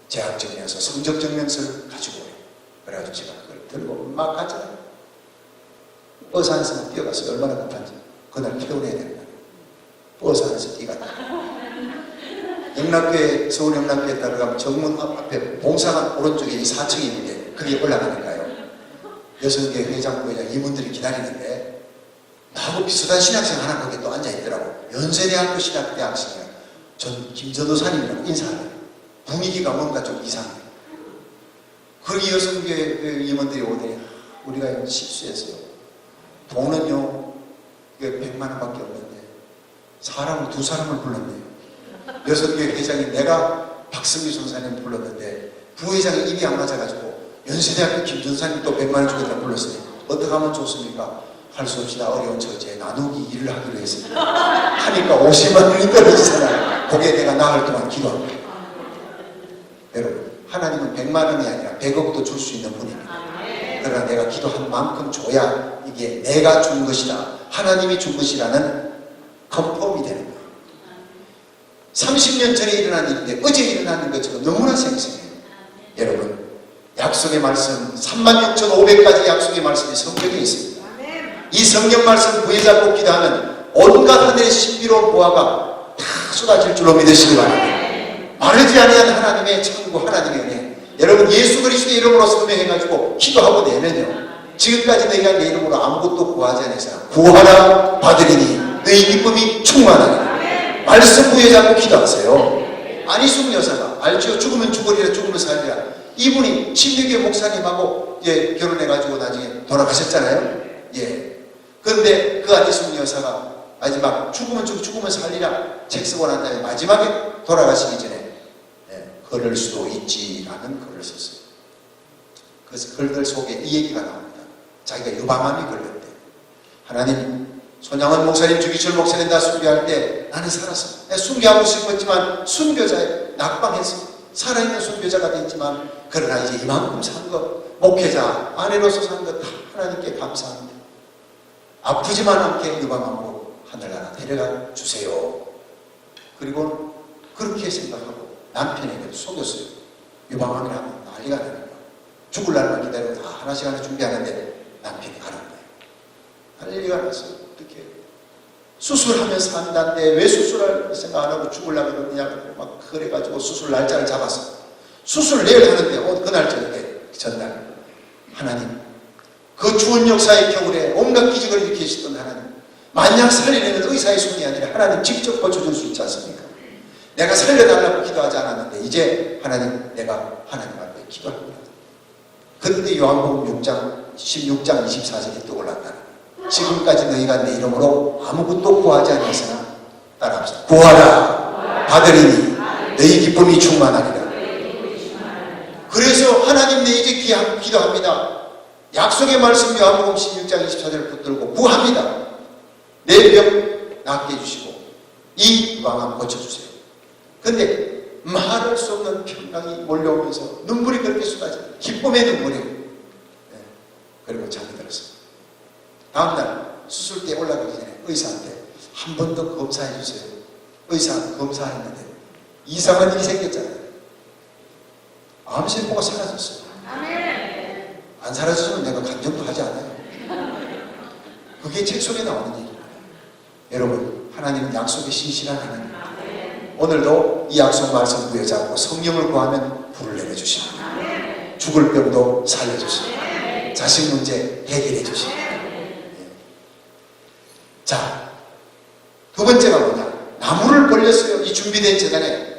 재학증명서, 성적증명서를 가지고 오래요. 그래가지고 제가 그걸 들고 막 갔잖아요. 버스 안에서 막 뛰어갔어요. 얼마나 급한지. 그날 퇴원해야 되는 거예요. 버스 안에서 뛰어갔다. 영락교회, 서울 영락교회 따라가면 정문 앞에 봉사관 오른쪽에 이 4층이 있는데 그게 올라가니까요. 여성계 회장, 부회장 이분들이 기다리는데 나하고 비슷한 신학생 하나 거기 또 앉아있더라고. 연세대학교 신학대학생이에요. 전 김전도사님이라고 인사하더라고요. 분위기가 뭔가 좀 이상해요. 거기 여성계 임원들이 오더니 우리가 실수했어요. 돈은요 100만 원밖에 없는데 사람을 2사람을 불렀네요. 여성교회 회장이 내가 박성규 전사님 불렀는데 부회장이 입이 안 맞아가지고 연세대학교 김전사님 또 100만 원 주겠다 불렀어요. 어떻게 하면 좋습니까? 할 수 없이 어려운 처지에 나누기 일을 하기로 했습니다. 하니까 50만 원이 떨어지잖아요. 거기에 내가 나흘 동안 기도합니다. 여러분 하나님은 100만 원이 아니라 100억도 줄 수 있는 분입니다. 그러나 내가 기도한 만큼 줘야 이게 내가 준 것이다, 하나님이 준 것이라는 컨펌이 되는 거예요. 30년 전에 일어난 일인데 어제 일어나는 것처럼 너무나 생생해요. 여러분, 약속의 말씀 36,500가지 약속의 말씀이 성경에 있습니다. 이 성경 말씀 부여잡고 기도하면 온갖 하늘의 신비로운 보화가 다 쏟아질 줄로 믿으시기 바랍니다. 마르지 아니한 하나님의 천국, 하나님의 은혜. 여러분, 예수 그리스도의 이름으로 서명해가지고 기도하고 내면요, 지금까지 너희가 내 이름으로 아무것도 구하지 않으사 구하라 받으리니 너희 기쁨이 충만하리라. 말씀 부여잡고 기도하세요. 안희숙 여사가 알죠? 죽으면 죽으리라, 죽으면 살리라. 이분이 16개 목사님하고 결혼해가지고 나중에 돌아가셨잖아요. 예. 그런데 그 안희숙 여사가 마지막 죽으면 죽으면 살리라 책 쓰고 난 다음에 마지막에 돌아가시기 전에 걸을 수도 있지라는 글을 썼어요. 그래서 글들 속에 이 얘기가 나옵니다. 자기가 유방암이 걸렸대. 하나님, 손양원 목사님, 주기철 목사님 다 순교할 때 나는 살았어. 내가 순교하고 싶었지만 순교자에 낙방했어. 살아있는 순교자가 됐지만 그러나 이제 이만큼 산 것, 목회자 아내로서 산 것 다 하나님께 감사합니다. 아프지만 않게 유방암으로 하늘나라 데려가 주세요. 그리고 그렇게 생각하고 남편에게 속였어요. 유방암이라면 난리가 나는 거야. 죽을 날만 기다리고 다 하나씩 하나 준비하는데 남편이 가는 거예요. 난리가 났어요. 어떻게 수술하면 산다는데 왜 수술할 생각 안 하고 죽으려고 그러느냐고 막 그래가지고 수술 날짜를 잡았어. 수술 내일 하는데 그 날짜에 전날 하나님, 그 추운 역사의 겨울에 온갖 기적을 일으키시던 하나님, 만약 살리려면 의사의 손이 아니라 하나님 직접 고쳐줄 수 있지 않습니까? 내가 살려달라고 기도하지 않았는데 이제 하나님, 내가 하나님 앞에 기도합니다. 그때 요한복음 6장 16장 24절이 떠올랐다. 지금까지 너희가 내 이름으로 아무것도 구하지 않았으나 따라합시다. 구하라 받으리니 너희 기쁨이 충만하리라. 그래서 하나님, 내 이제 기도합니다. 약속의 말씀 요한복음 16장 24절을 붙들고 구합니다. 내 병 낫게 해주시고 이 유방암 고쳐주세요. 근데 말할 수 없는 평강이 몰려오면서 눈물이 그렇게 쏟아져요. 기쁨의 눈물이. 그리고 잠이 들었어요. 다음날 수술대에 올라가기 전에 의사한테 한 번 더 검사해 주세요. 의사 검사했는데 이상한 일이 생겼잖아요. 암세포가 사라졌어요. 안 사라졌으면 내가 간증도 하지 않아요. 그게 책 속에 나오는 얘기입니다. 여러분, 하나님은 약속에 신실한 하나님. 오늘도 이 약속 말씀 부여잡고 성령을 구하면 불을 내려주십니다. 죽을 병도 살려주십니다. 자식 문제 해결해 주십니다. 자, 두 번째가 뭐냐? 나무를 벌렸어요. 이 준비된 재단에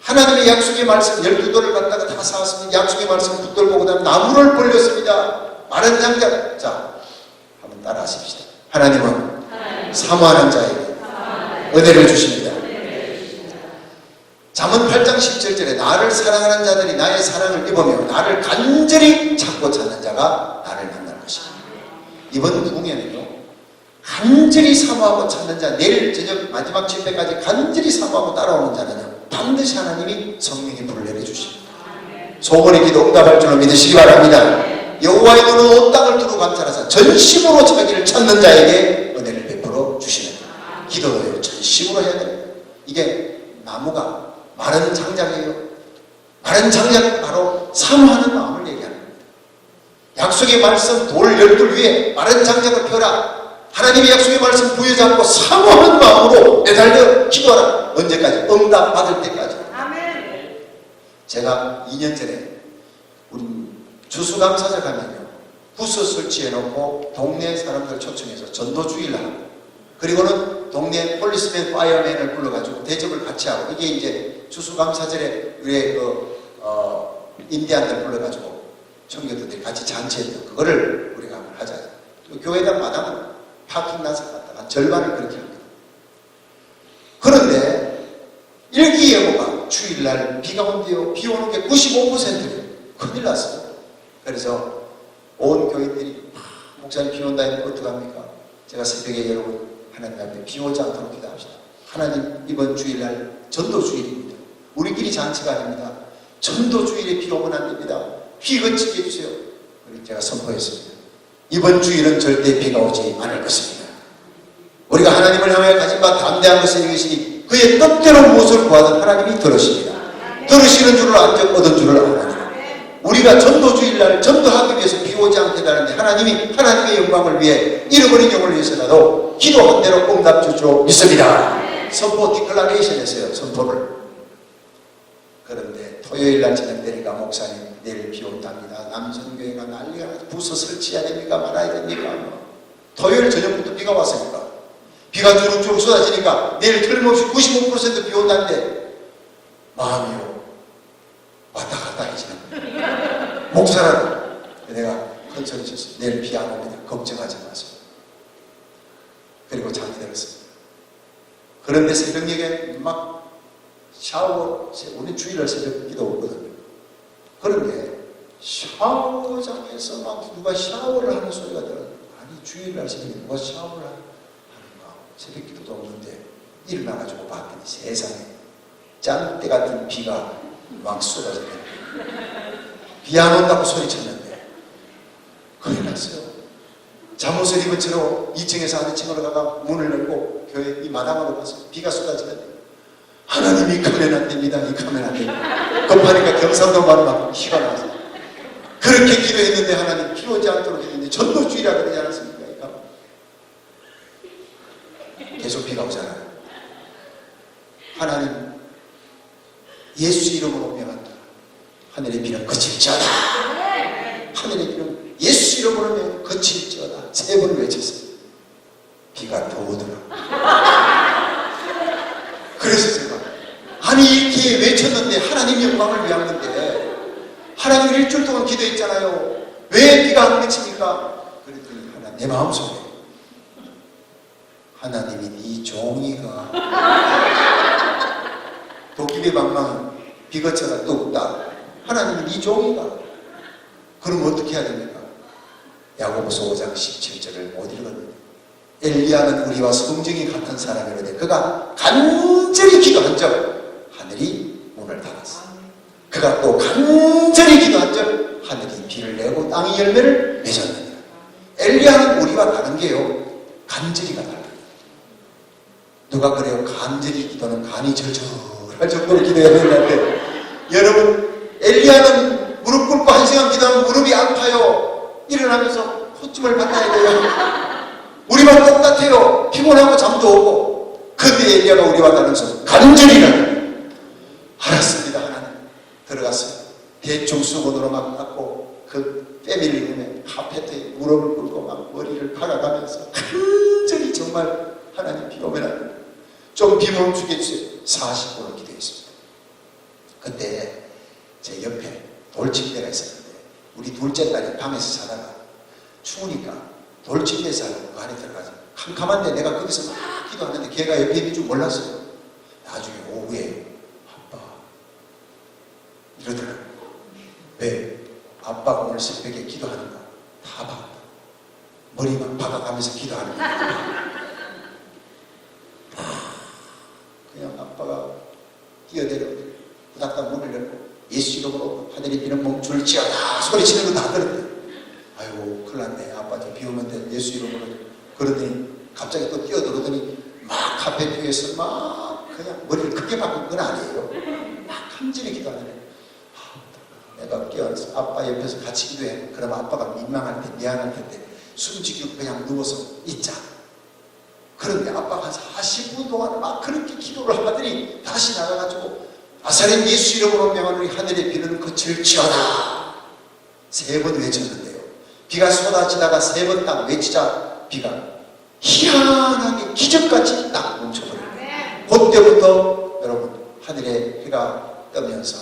하나님의 약속의 말씀 12돌을 갖다가 다 사왔습니다. 약속의 말씀 붙들고 그다음 나무를 벌렸습니다. 마른 장작. 자, 한번 따라 하십시다. 하나님은 사모하는 자에게 은혜를 주십니다. 잠언 8장 17절에 나를 사랑하는 자들이 나의 사랑을 입으며 나를 간절히 찾고 찾는 자가 나를 만날 것입니다. 이번 부흥에는요, 간절히 사모하고 찾는 자, 내일 저녁 마지막 집회까지 간절히 사모하고 따라오는 자는요, 반드시 하나님이 성령의 불을 내려주십니다. 소원의 기도 응답할 줄로 믿으시기 바랍니다. 여호와의 눈은 온 땅을 두루 감찰하사 전심으로 자기를 찾는 자에게 은혜를 베풀어 주시는 기도를 전심으로 해야 됩니다. 이게 나무가 마른 장작이에요. 마른 장작은 바로 사모하는 마음을 얘기하는 겁니다. 약속의 말씀 돌 12돌 위에 마른 장작을 펴라. 하나님의 약속의 말씀 부여잡고 사모하는 마음으로 내달려 기도하라. 언제까지? 응답 받을 때까지. 아멘. 제가 2년 전에 우리 주수감사절 가면요, 부스 설치해놓고 동네 사람들 초청해서 전도 주의를 하고, 그리고는 동네 폴리스맨, 파이어맨을 불러가지고 대접을 같이 하고, 이게 이제 주수감사절에 우리 인디안들 불러가지고 청교도들이 같이 잔치했던 그거를 우리가 한번 하자. 교회당 마당은 파킹 나서 갔다가 절반을 그렇게 합니다. 그런데 일기예보가 주일날 비가 온대요. 비 오는 게 95%예요. 큰일 났어요. 그래서 온 교인들이 목사님 비 온다 했는데 어떡합니까? 제가 새벽에 여러분 하나님 앞에 비 오지 않도록 기도합시다. 하나님, 이번 주일날 전도주일입니다. 우리끼리 잔치가 아닙니다. 전도주일에 비 오면 안 됩니다. 비 그치게 해주세요. 제가 선포했습니다. 이번 주일은 절대 비가 오지 않을 것입니다. 우리가 하나님을 향하여 가진 바 담대한 것은 이것이 그의 뜻대로 무엇을 구하든 하나님이 들으십니다. 들으시는 줄을 알죠. 얻은 줄을 아나니. 우리가 전도주일날 전도하기 위해서 비 오지 않게 하는데 하나님이 하나님의 영광을 위해 잃어버린 영혼을 위해서라도 기도한 대로 응답 줄 줄 믿습니다. 선포 디클라레이션 했어요. 선포를. 그런데 토요일날 저녁 되니까 목사님 내일 비 온답니다. 남성교회가 난리가 나서 부서 설치해야 됩니까 말아야 됩니까? 토요일 저녁부터 비가 왔으니까 비가 주룩주룩 쏟아지니까 내일 틀림없이 95% 비 온다는데 마음이요 왔다 갔다 해지는 목사라고 내가 큰 소리 쳤어요. 내일 비 안 옵니다. 걱정하지 마세요. 그리고 잠이 들었습니다. 그런데 새벽녘에 막 샤워, 우리 주일날 새벽 기도 오거든요. 그런데 샤워장에서 막 누가 샤워를 하는 소리가 들어요. 아니 주일날 새벽에 누가 샤워를 하는가? 새벽 기도도 없는데 일어나가지고 봤더니 세상에 짱대 같은 비가 막 쏟아지네. 비 안 온다고 소리쳤는데 큰일 났어요. 잠옷을 입은 채로 2층에서 한 2층으로 가가 문을 열고 교회 이 마당으로 가서 비가 쏟아지는데 하나님이 가면 안 됩니다. 이 가면 안 됩니다. 급하니까 경상도 말로 막 희가 나서 그렇게 기도했는데 하나님 비 오지 않도록 했는데 전도주의라 그러지 않았습니까? 계속 비가 오잖아요. 하나님 예수 이름으로 명한다. 하늘의 비는 그칠지어다. 하늘의 비는 예수 이름으로 명하면 그칠지어다. 3번 외쳤어요. 비가 더 오더라고요. 그래서 제가 아니 이렇게 외쳤는데 하나님 영광을 위하는데 하나님 일주일 동안 기도했잖아요. 왜 비가 안 그칩니까? 그랬더니 내 마음속에 하나님이 네 종이가 도끼비 방망이 비거쳐가 뚝딱 하나님이 네 종이가 그럼 어떻게 해야 됩니까? 야고보서 5장 17절을 못 읽었는데 엘리야는 우리와 성정이 같은 사람이라되 그가 간절히 기도한 적 하늘이 문을 닫았어. 그가 또 간절히 기도한 적 하늘이 비를 내고 땅이 열매를 맺었느니라. 엘리야는 우리와 다른 게요. 간절히가 달라요. 누가 그래요? 간절히 기도는 간이 절절할 정도로 기도해야 된다는데 여러분 엘리야는 무릎 꿇고 1시간 기도하면 무릎이 아파요. 일어나면서 호tum을 받아야 돼요. 우리만 똑같아요. 피곤하고 잠도 오고. 그런데 엘리야가 우리와 다르면서 간절히는 알았습니다. 하나님 들어갔어요. 대충 수건으로 막 닦고 그 패밀리룸에 카페트에 무릎을 꿇고 막 머리를 박아가면서 간절히 정말 하나님 비 오면 안 돼요. 좀 비 멈추게 해주세요. 40분을 기도했습니다. 그때 제 옆에 돌침대가 있었는데 우리 둘째 딸이 방에서 자다가 추우니까 돌침대에 살고 그 안에 들어가서 캄캄한데 내가 거기서 막 기도하는데 걔가 옆에 있는 줄 몰랐어요. 나중에 오후에 아빠 이러더라고요. 왜? 아빠가 오늘 새벽에 기도하는 거 다 봤다. 머리만 박아가면서 기도하는 거야. 그냥 아빠가 뛰어내려 후닥닥 문을 열고 예수 이름으로 하늘이 비는 멈출지어다 소리치는 거 다 들었대. 아이고 큰일 났네. 아빠 저 비 오면 돼. 예수 이름으로. 그러더니 갑자기 또 뛰어들어더니 막 카페 뒤에서 막 그냥 머리를 크게 바꾼 건 아니에요. 막 간절히 기도하네. 내가 깨어나서 아빠 옆에서 같이 기도해. 그럼 아빠가 민망할 때 미안할 텐데 숨지고 그냥 누워서 있자. 그런데 아빠가 한 40분 동안 막 그렇게 기도를 하더니 다시 나가가지고 나사렛 예수 이름으로 명하는 우리 하늘의 비는 그칠지어다 3번 외쳤는데요. 비가 쏟아지다가 3번 딱 외치자 비가 희한하게 기적같이 딱 멈춰버려요. 그때부터 여러분 하늘에 해가 뜨면서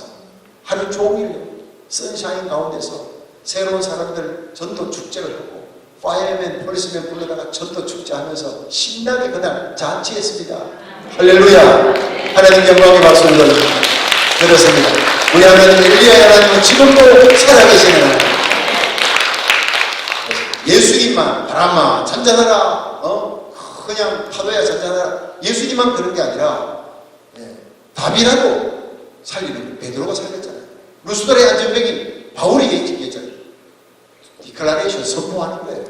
하루 종일 선샤인 가운데서 새로운 사람들 전도 축제를 하고 파이어맨, 폴리스맨 불러다가 전도 축제하면서 신나게 그날 잔치했습니다. 할렐루야. 하나님 영광의 박수를 드렸습니다. 우리 하나님 엘리야의 하나님은 지금도 살아계시는 하나님. 예수님만 바람아 잔잔하라 그냥 파도야 잔잔하라 예수님만 그런 게 아니라 답이라도 살리는 베드로가 살렸잖아요. 루스드라의 안전병이 바울에게 얘기했잖아요. 디클라레이션 선포하는 거예요.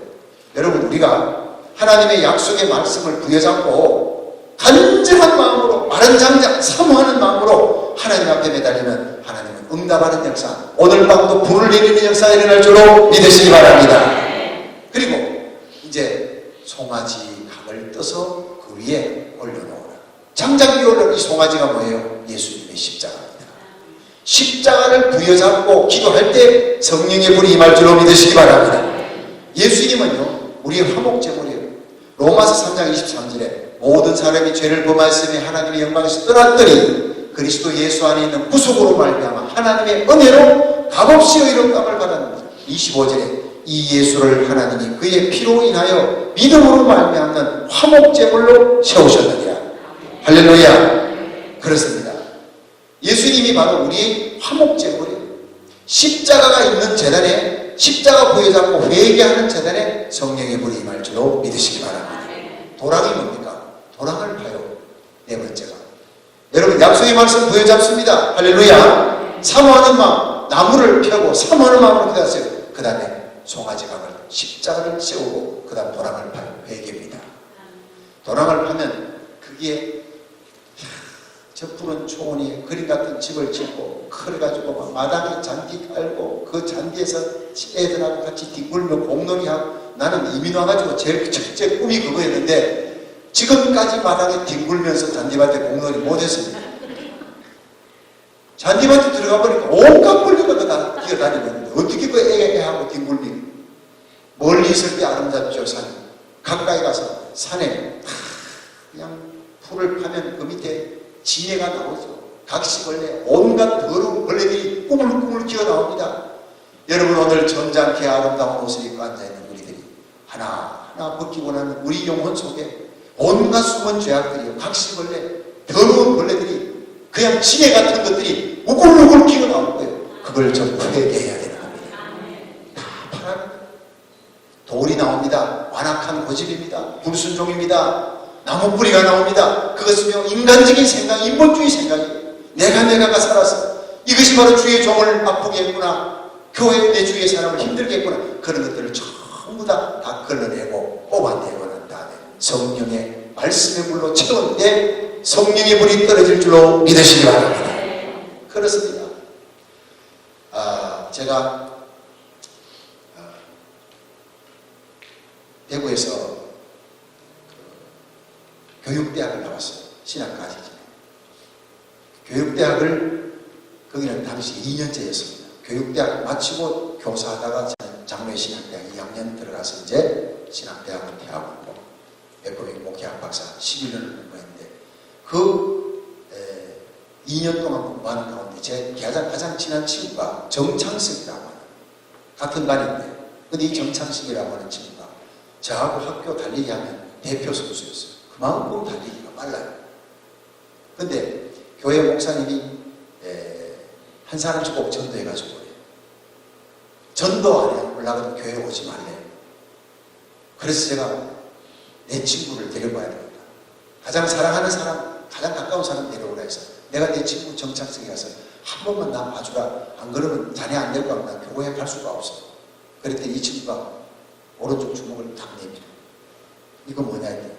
여러분, 우리가 하나님의 약속의 말씀을 부여잡고 간절한 마음으로, 마른 장작 사모하는 마음으로 하나님 앞에 매달리면 하나님은 응답하는 역사, 오늘 밤도 불을 내리는 역사가 일어날 줄로 믿으시기 바랍니다. 그리고 이제 송아지 각을 떠서 그 위에 올려놓으라. 장작 위에 올려놓은 이 송아지가 뭐예요? 예수님의 십자가입니다. 십자가를 부여잡고 기도할 때 성령의 불이 임할 줄로 믿으시기 바랍니다. 예수님은요, 우리의 화목제물이에요. 로마서 3장 23절에 모든 사람이 죄를 범하였으며 하나님의 영광에서 떠났더니 그리스도 예수 안에 있는 구속으로 말미암아 하나님의 은혜로 값없이 의롭다함을 받았느니라. 25절에 이 예수를 하나님이 그의 피로 인하여 믿음으로 말미암는 화목제물로 세우셨느니라. 할렐루야. 그렇습니다. 예수님이 바로 우리의 화목제물이에요. 십자가가 있는 재단에, 십자가 부여잡고 회개하는 재단에 성령의 불이 임할 줄로 믿으시기 바랍니다. 도랑이 뭡니까? 도랑을 파요. 네 번째가, 여러분, 약속의 말씀 부여잡습니다. 할렐루야. 사모하는 마음, 나무를 펴고 사모하는 마음으로 기도하세요. 그 다음에 송아지 각을, 십자가를 세우고 그 다음 도랑을 파요. 회개입니다. 도랑을 파면 그게 저 푸른 초원이 그림 같은 집을 짓고 커가지고 막 마당에 잔디 깔고 그 잔디에서 애들하고 같이 뒹굴며 공놀이하고, 나는 이민 와가지고 제일 첫째 꿈이 그거였는데 지금까지 마당에 뒹굴면서 잔디밭에 공놀이 못했습니다. 잔디밭에 들어가 보니까 온갖 물건가 다 기어다니는데 어떻게 그 애하고 뒹굴니. 멀리 있을 때 아름답죠. 산 가까이 가서 산에 그냥 풀을 파면 그 밑에 지혜가 나오죠. 각시벌레, 온갖 더러운 벌레들이 꾸물꾸물 기어 나옵니다. 여러분, 오늘 점잖게 아름다운 옷을 입고 앉아있는 우리들이 하나하나 벗기고 나면 우리 영혼 속에 온갖 숨은 죄악들이요, 각시벌레, 더러운 벌레들이, 그냥 지혜 같은 것들이 우글우글 기어 나올 거예요. 그걸 전부 회개해야 되는 겁니다. 다 파란 돌이 나옵니다. 완악한 고집입니다. 불순종입니다. 나무 뿌리가 나옵니다. 그것은요, 인간적인 생각, 인본주의 생각이에요. 내가 살아서 이것이 바로 주의 종을 아프게 했구나, 교회 내 주위의 사람을 힘들게 했구나, 그런 것들을 전부 다 걸러내고 뽑아내고 난 다음에 성령의 말씀의 물로 채운 때 성령의 불이 떨어질 줄로 믿으시기 바랍니다. 그렇습니다. 제가 대구에서 교육대학을 나왔어요. 신학까지. 교육대학을, 거기는 당시 2년제였습니다. 교육대학 마치고 교사하다가 장로의 신학대학 2학년 들어가서 이제 신학대학을 퇴학하고 에코믹 목회학 박사 11년을 공부했는데, 그 2년 동안 공부하는 가운데 제 가장 친한 친구가 정창석이라고 하는, 같은 반인데, 근데 이 정창석이라고 하는 친구가 저하고 학교 달리기 하면 대표 선수였어요. 그만큼 달리기가 빨라요. 근데 교회 목사님이 한 사람씩 꼭 전도해가지고 그래요. 전도 안 해. 올라가도 교회 오지 말래요. 그래서 제가 내 친구를 데려가야 됩니다. 가장 사랑하는 사람, 가장 가까운 사람 데려오라 해서 내가 내 친구 정창석에 가서 한 번만 나 봐주라. 안 그러면 자네 안 데리고 가면 난 교회에 갈 수가 없어. 그랬더니 이 친구가 오른쪽 주먹을 탁 내밀어. 이거 뭐냐 했더니,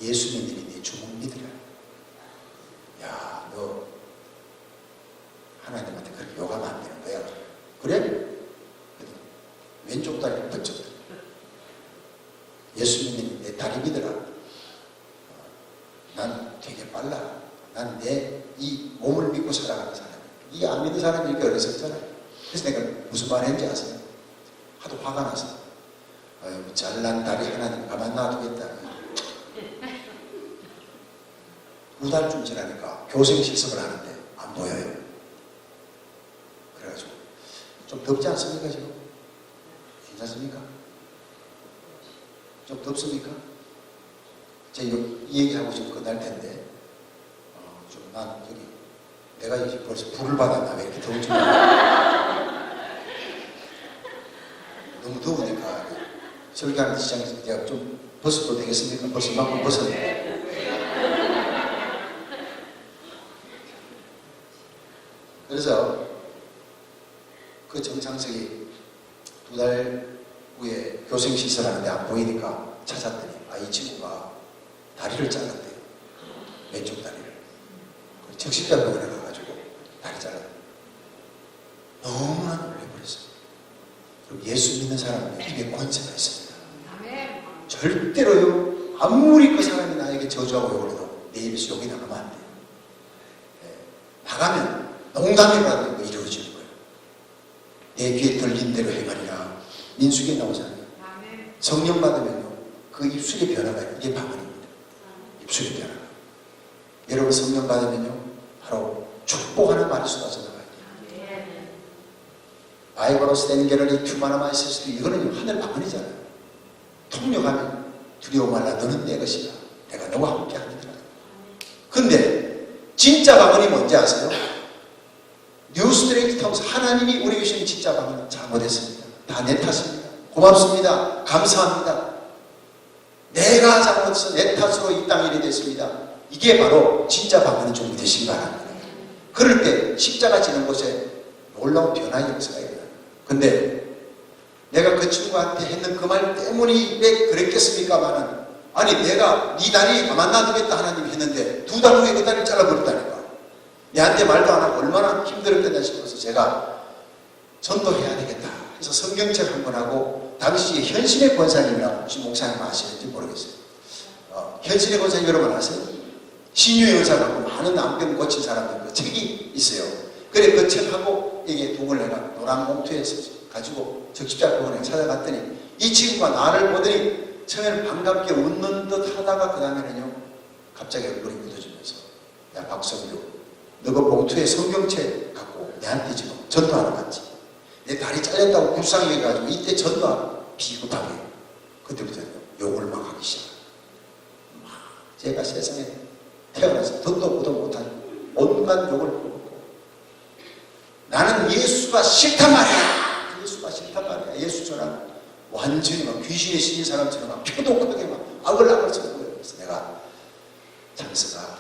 예수 믿으니 네 주먹 믿으라. 야, 너 하나님한테 그렇게 욕하면 안 되는 거야. 그래? 왼쪽 다리 번쩍 들어. 예수 믿으니 내 다리 믿으라. 난 되게 빨라. 난 내 이 몸을 믿고 살아가는 사람이야. 이 안 믿는 사람이 이렇게 어렸었잖아요. 그래서 내가 무슨 말 했는지 아세요? 하도 화가 나서, 아유, 잘난 다리 하나님 가만 놔두겠다. 2달쯤 지나니까 교생 실습을 하는데 안 보여요. 그래가지고 좀 덥지 않습니까 지금? 괜찮습니까? 좀 덥습니까? 제가 이 얘기하고 지금 끝날 텐데 좀 난 여기 내가 이제 벌써 불을 받았나 왜 이렇게 더운지 너무 더우니까 설교하는 시장에서 제가 좀 벗어도 되겠습니까? 벌써 이만큼 벗었는데. 그래서 그 정창석이 2달 후에 교생시설하는데 안 보이니까 찾았더니 이 친구가 다리를 잘랐대요. 왼쪽 다리를. 적십자병원에 가가지고 다리 잘랐대요. 너무나 놀래버렸어요. 그리고 예수 믿는 사람은 입에 권세가 있습니다. 절대로요, 아무리 그 사람이 나에게 저주하고 욕을 해도 내 입에서 욕이 나가면 안 돼요. 나가면 농담이라도 이루어지는 거예요. 내 귀에 들린 대로 행하리라. 민수기에 나오잖아요. 성령 받으면요, 그 입술의 변화가 이게 방언입니다. 입술의 변화가. 여러분 성령 받으면요, 바로 축복하는 말이 쏟아져 나가요. 바이버로스 덴게르니 큐마나마이세스도 이거는 하늘 방언이잖아요. 통역하면 두려워 말라 너는 내 것이다. 내가 너와 함께 하니라. 근데 진짜 방언이 뭔지 아세요? 뉴스트레이트 텀스 하나님이 우리 주신 진짜 방언은 잘못했습니다. 다 내 탓입니다. 고맙습니다. 감사합니다. 내가 잘못해서 내 탓으로 이 땅이 이래 됐습니다. 이게 바로 진짜 방언이 좀 되신 바랍니다. 그럴 때 십자가 지는 곳에 놀라운 변화의 역사가 일어나요. 근데 내가 그 친구한테 했는 그 말 때문에 왜 그랬겠습니까마는, 아니 내가 네 다리 가만 놔두겠다 하나님이 했는데 2달 후에 그 다리를 잘라버렸다니까. 내한테 말도 안 하고 얼마나 힘들었겠나 싶어서 제가 전도해야 되겠다 해서 성경책 한 권 하고, 당시에 현신의 권사님이라고 혹시 목사님 아시는지 모르겠어요. 현신의 권사님 여러분 아세요? 신유의 의사라고 많은 암병 고친 사람들 그 책이 있어요. 그래 그 책하고 이게 두 권을 내가 노란 봉투에 가지고 적십자병원에 찾아갔더니 이 친구가 나를 보더니 처음에는 반갑게 웃는 듯 하다가 그 다음에는요 갑자기 얼굴이 굳어지면서, 야 박성규, 너 그 봉투에 성경책 갖고 내한테 지금 전도하러 갔지. 내 다리 잘렸다고 불쌍해가지고 이때 전도하러 비겁하게. 그때부터 욕을 막 하기 시작해요. 제가 세상에 태어나서 듣도 보도 못한 온갖 욕을 먹고, 나는 예수가 싫단 말이야. 예수가 싫단 말이야. 예수처럼 완전히 막 귀신의 신인 사람처럼 막 표독하게 막 아글아글 쓰고. 그래서 내가 장서가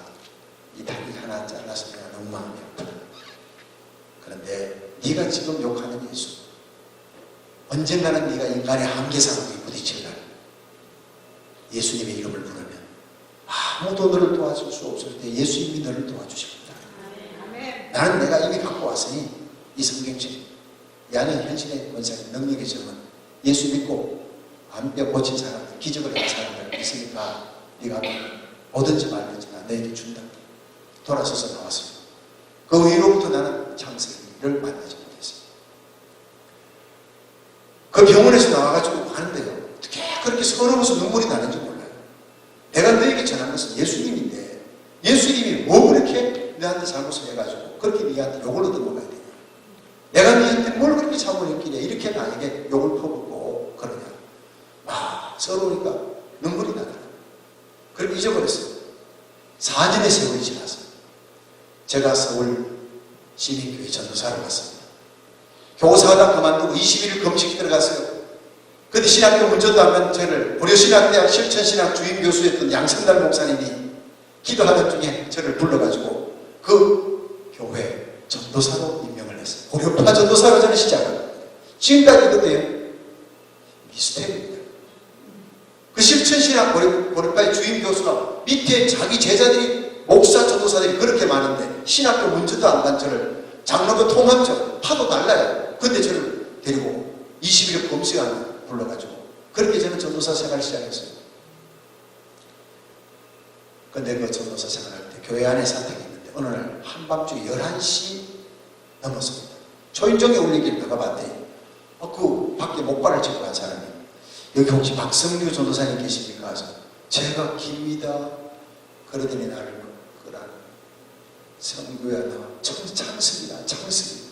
이 다리 하나 잘라서 내가 너무 마음이 아프다. 그런데 네가 지금 욕하는 예수, 언젠가는 네가 인간의 한계상에 부딪힐 날 예수님의 이름을 부르면 아무도 너를 도와줄 수 없을 때 예수님이 너를 도와주십니다. 나는 내가 이미 갖고 왔으니 이 성경책, 이 안에 현실의 권세의 능력이 적은 예수 믿고 암뼈 고친 사람들, 기적을 한 사람들 있으니까 네가 오든지 말든지 나 너에게 준다. 돌아서서 나왔습니다. 그 후로부터 나는 창세기를 만나지 못했습니다. 그 병원에서 나와가지고 가는데요, 어떻게 그렇게 서러워서 눈물이 나는지 몰라요. 내가 너에게 전한 것은 예수님인데 예수님이 뭐 그렇게 너한테 잘못을 해가지고 그렇게 너한테 욕을 얻어먹어야 되냐. 내가 너한테 뭘 그렇게 잘못했기냐 이렇게 나에게 욕을 퍼붓고 그러냐. 서러우니까 눈물이 나더라. 그렇게 잊어버렸어요. 4년의 세월이 지났어요. 제가 서울 시민교회 전도사를 갔습니다. 교사하다 그만두고 21일 금식 들어갔어요. 그때 신학교 문전도 하면 저를 고려신학대학 실천신학 주임교수였던 양성달 목사님이 기도하던 중에 저를 불러가지고 그 교회 전도사로 임명을 했어요. 고려파 전도사로 저는 시작합니다. 지금까지 그때요 미스텝입니다. 그 실천신학 고려파의 주임교수가 밑에 자기 제자들이 목사 전도사들이 그렇게 많은데 신학교 문전도 안 간 저를 장로교 통합적 파도 달라요. 근데 저를 데리고 21일 검수관 불러가지고 그렇게 저는 전도사 생활을 시작했어요. 근데 그 전도사 생활할 때 교회 안에 사택이 있는데 어느 날 한밤중에 11시 넘었습니다. 초인종에 울리길 내가 봤더니 그 밖에 목발을 짚고 한 사람이 여기 혹시 박성규 전도사님 계십니까? 해서 제가 깁니다. 그러더니 나를 그러는 성규야 너 창습이다. 창습이다.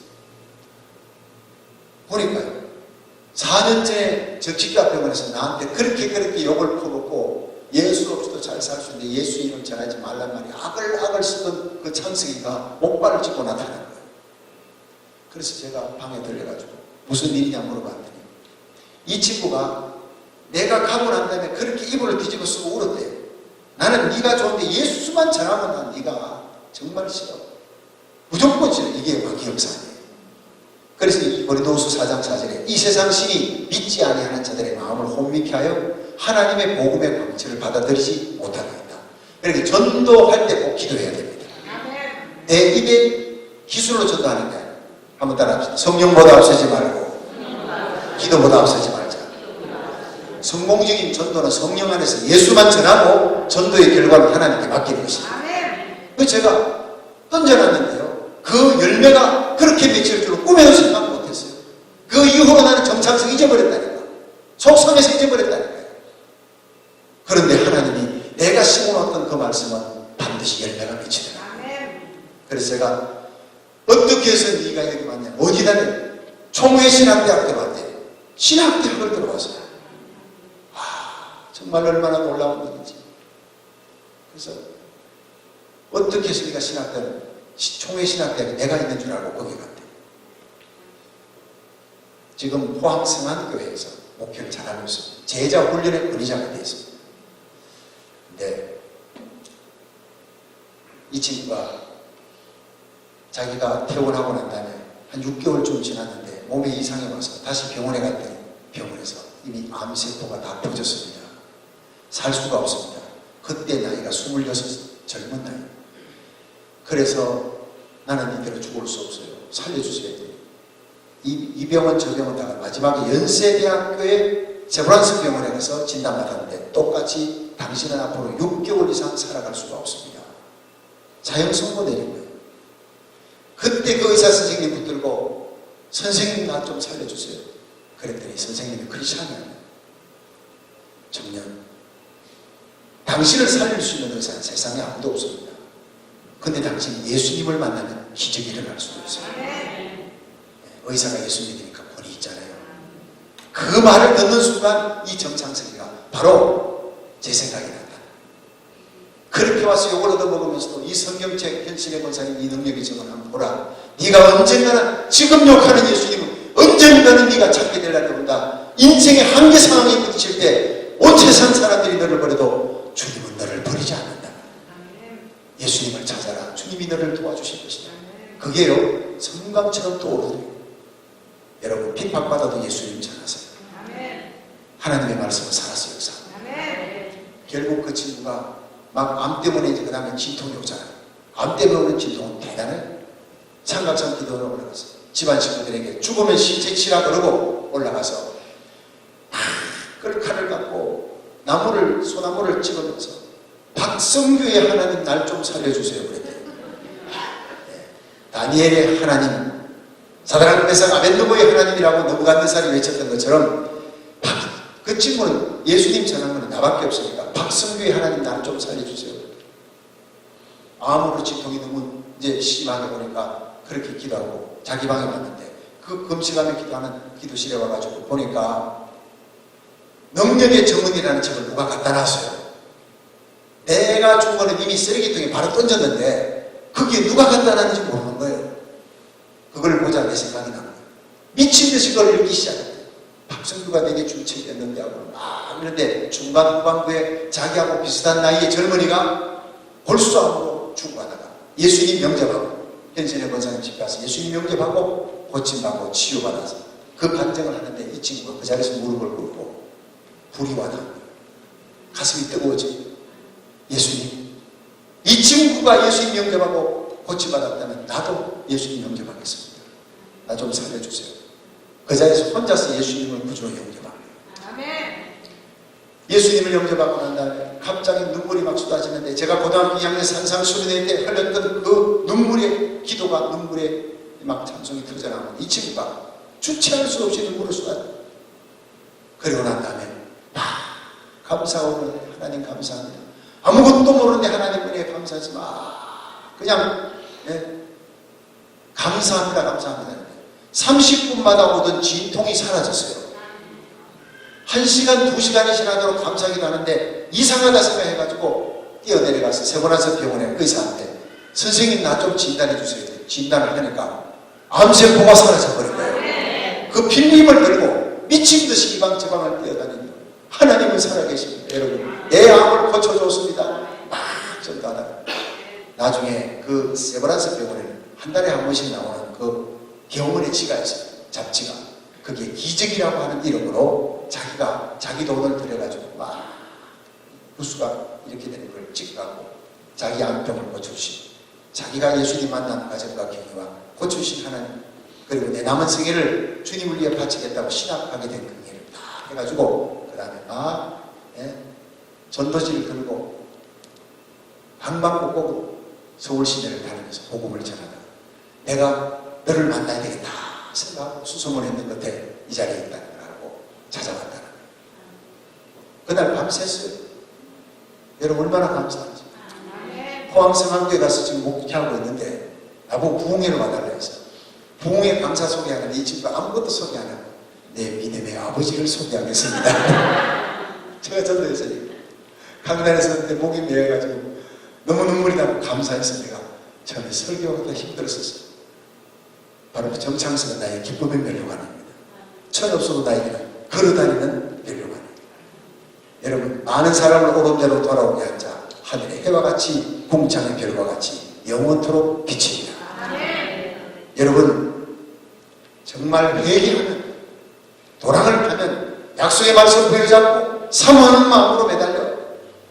보니까요 4년째 적십자병원에서 나한테 그렇게 욕을 퍼붓고 예수 없이도 잘 살 수 있는데 예수 이름 전하지 말란 말이 악을 쓰던 그 창석이가 목발을 짚고 나타난 거예요. 그래서 제가 방에 들려가지고 무슨 일이냐 물어봤더니 이 친구가 내가 가고 난 다음에 그렇게 이불을 뒤집어 쓰고 울었대요. 나는 네가 좋은데 예수만 전하면 난 네가 정말 싫어. 무조건 싫어. 이게 마귀 형사예요. 그래서 이 고린도후서 4장 4절에 이 세상 신이 믿지 아니하는 자들의 마음을 혼미케 하여 하나님의 복음의 광채를 받아들이지 못하게 한다. 그러니까 전도할 때 꼭 기도해야 됩니다. 내 입에 기술로 전도하는 거야. 한번 따라합시다. 성령보다 앞서지 말고 기도보다 앞서지 말자. 성공적인 전도는 성령 안에서 예수만 전하고 전도의 결과는 하나님께 맡기는 것입니다. 그래서 제가 던져놨는데요. 그 열매가 그렇게 맺힐 줄은 꿈에도 생각 못했어요. 그 이후로 나는 정창성 잊어버렸다니까. 속성에서 잊어버렸다니까요. 그런데 하나님이 내가 심어놨던 그 말씀은 반드시 열매가 맺히더라. 그래서 제가 어떻게 해서 네가 여기 왔냐, 어디 다녀? 총회 신학대학 들어왔대. 신학대학을 들어왔어요. 정말 얼마나 놀라운 일인지. 그래서 어떻게 해서 네가 총회 신학대학에 내가 있는 줄 알고 거기 갔대. 지금 포항성안교회에서 목회를 잘하고 있습니다. 제자 훈련의 권위자가 되어 있습니다. 근데 이 친구가 자기가 퇴원하고 난 다음에 한 6개월쯤 지났는데 몸에 이상이 와서 다시 병원에 갔더니 병원에서 이미 암세포가 다 퍼졌습니다. 살 수가 없습니다. 그때 나이가 26, 젊은 나이. 그래서 나는 이대로 죽을 수 없어요. 살려주셔야 돼요. 이 병원 저 병원 다가 마지막에 연세대학교의 세브란스 병원에 가서 진단받았는데 똑같이 당신은 앞으로 6개월 이상 살아갈 수가 없습니다. 사형선고 내린 거예요. 그때 그 의사 선생님 붙들고 선생님 나 좀 살려주세요. 그랬더니 선생님이 크리스찬이에요. 청년, 당신을 살릴 수 있는 의사는 세상에 아무도 없습니다. 근데 당신이 예수님을 만나면 기적이 일어날 수가 있어요. 의사가 예수 믿으니까 권위 있잖아요. 그 말을 듣는 순간 이 정창석이가 바로 제 생각이 난다. 그렇게 와서 욕을 얻어먹으면서도 이 성경책 현신의 권사님 이 능력이 저걸 한번 보라. 네가 언젠가는 지금 욕하는 예수님은 언젠가는 네가 찾게 되려고 본다. 인생의 한계 상황에 부딪힐 때 온 세상 사람들이 너를 버려도 주님은 너를 버리지 않는다. 예수님을 찾아라. 주님이 너를 도와주실 것이다. 그게요 성강처럼 떠오르더래요. 여러분 핍박받아도 예수님 전하세요. 하나님의 말씀을 살아서 역사. 결국 그 친구가 막 암 때문에 이제 그 다음에 진통이 오잖아요. 암 때문에 오는 진통은 대단해요. 삼각산 기도로 올라가서 집안 친구들에게 죽으면 시체 치라 그러고 올라가서 칼을 갖고 소나무를 찍으면서 박성규의 하나님 날 좀 살려주세요 그랬대요. 다니엘의 하나님, 사드락 메삭 아벤느고의 하나님이라고 느부갓네살이 외쳤던 것처럼 그 친구는 예수님 전한 거는 나밖에 없으니까 박성규의 하나님 날 좀 살려주세요. 암으로 진통이 너무 이제 심하게 보니까 그렇게 기도하고 자기 방에 왔는데 그 금식하며 기도하는 기도실에 와가지고 보니까 능력의 정은이라는 책을 누가 갖다 놨어요. 내가 준 거는 이미 쓰레기통에 바로 던졌는데 그게 누가 갖다 놨는지 모르는 거예요. 그걸 보자 내 생각이 난 거예요. 미친 듯이 그걸 읽기 시작했대요. 박성규가 내게 준 책이었는데 하고 막 그런데 중반 후반부에 자기하고 비슷한 나이의 젊은이가 볼수함으로 죽어가다가 예수님 영접하고 현신의 권사님 집 가서 예수님 영접하고 고침받고 치유받아서 그 간증을 하는데 이 친구가 그 자리에서 무릎을 꿇고 불이 와닿은 거예요. 가슴이 뜨거워지고 예수님, 이 친구가 예수님 영접하고 고침받았다면 나도 예수님 영접하겠습니다. 나 좀 살려주세요. 그 자리에서 혼자서 예수님을 구주로 영접합니다. 예수님을 영접하고 난 다음에 갑자기 눈물이 막 쏟아지는데 제가 고등학교 2학년 산상수련회 때 흘렸던 그 눈물의 기도가 눈물에 막 찬송이 터져나오는 이 친구가 주체할 수 없이 눈물을 쏟아져요. 그리고 난 다음에 감사오는 하나님 감사합니다. 아무것도 모르는데 하나님 은혜에 감사하지 마. 그냥 감사합니다 감사합니다. 30분마다 오던 진통이 사라졌어요. 1시간 2시간이 지나도록 감사하기도 하는데 이상하다 생각해가지고 뛰어내려가서 세브란스 병원에 의사한테 선생님 나 좀 진단해 주세요. 진단을 하니까 암세포가 사라져버린 거예요. 그 필름을 들고 미친듯이 이방 저방을 뛰어다니는 하나님은 살아계십니다. 여러분 내 암을 고쳐줬습니다. 막 전도하다가 나중에 그 세브란스 병원에는 한 달에 한 번씩 나오는 그 경원의 지가 있어요. 잡지가 그게 기적이라고 하는 이름으로 자기가 자기 돈을 들여가지고 막 부수가 이렇게 되는 걸 찍고 자기 암병을 고쳐주신 자기가 예수님 만난 과정과 경위와 고쳐주신 하나님 그리고 내 남은 생애를 주님을 위해 바치겠다고 신학하게 된 그 일을 다 해가지고 그 다음에 막 전도지를 들고 방방곡곡 서울 시내를 다니면서 복음을 전하다 내가 너를 만나야 되겠다 생각하고 수소문 했는 끝에 이 자리에 있다는 걸 알고 찾아왔다는 거예요. 그날 밤샜어요. 여러분 얼마나 감사하지. 포항성황교회 가서 지금 목회하고 있는데 나보고 부흥회로 와달라 해서 부흥회 강사 소개하는 이 친구가 아무것도 소개 안 하고 내 믿음의 아버지를 소개하겠습니다. 제가 전도했으니까 강단에서 내 목이 메어가지고 너무 눈물이 나고 감사해서 내가 처음에 설교가 더 힘들었었어요. 바로 그 정창수가 나의 기쁨의 멸류관입니다. 천 없어도 나에게는 걸어다니는 멸류관입니다. 여러분 많은 사람을 오른대로 돌아오게 한 자 하늘의 해와 같이 공창의 별과 같이 영원토록 비칩니다. 여러분 정말 회개하면 도랑을 파면 약속의 말씀 부여잡고 사모하는 마음으로 매달려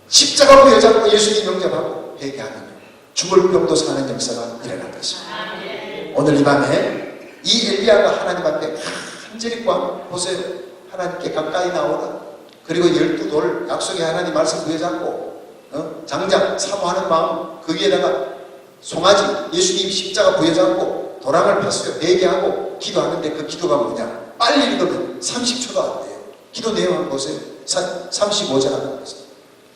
십자가 부여잡고 예수님 영접하고 회개하면 죽을 병도 사는 역사가 일어날 것입니다. 오늘 이 밤에 이 엘리야가 하나님 앞에 간절히 보세요. 하나님께 가까이 나오는 그리고 12돌 약속의 하나님 말씀 부여잡고 장작 사모하는 마음 그 위에다가 송아지 예수님 십자가 부여잡고 도랑을 팠어요. 회개하고 기도하는데 그 기도가 뭐냐 빨리 읽으면 30초도 안 돼요. 기도 내용 한번 보세요. 35절 한번 보세요.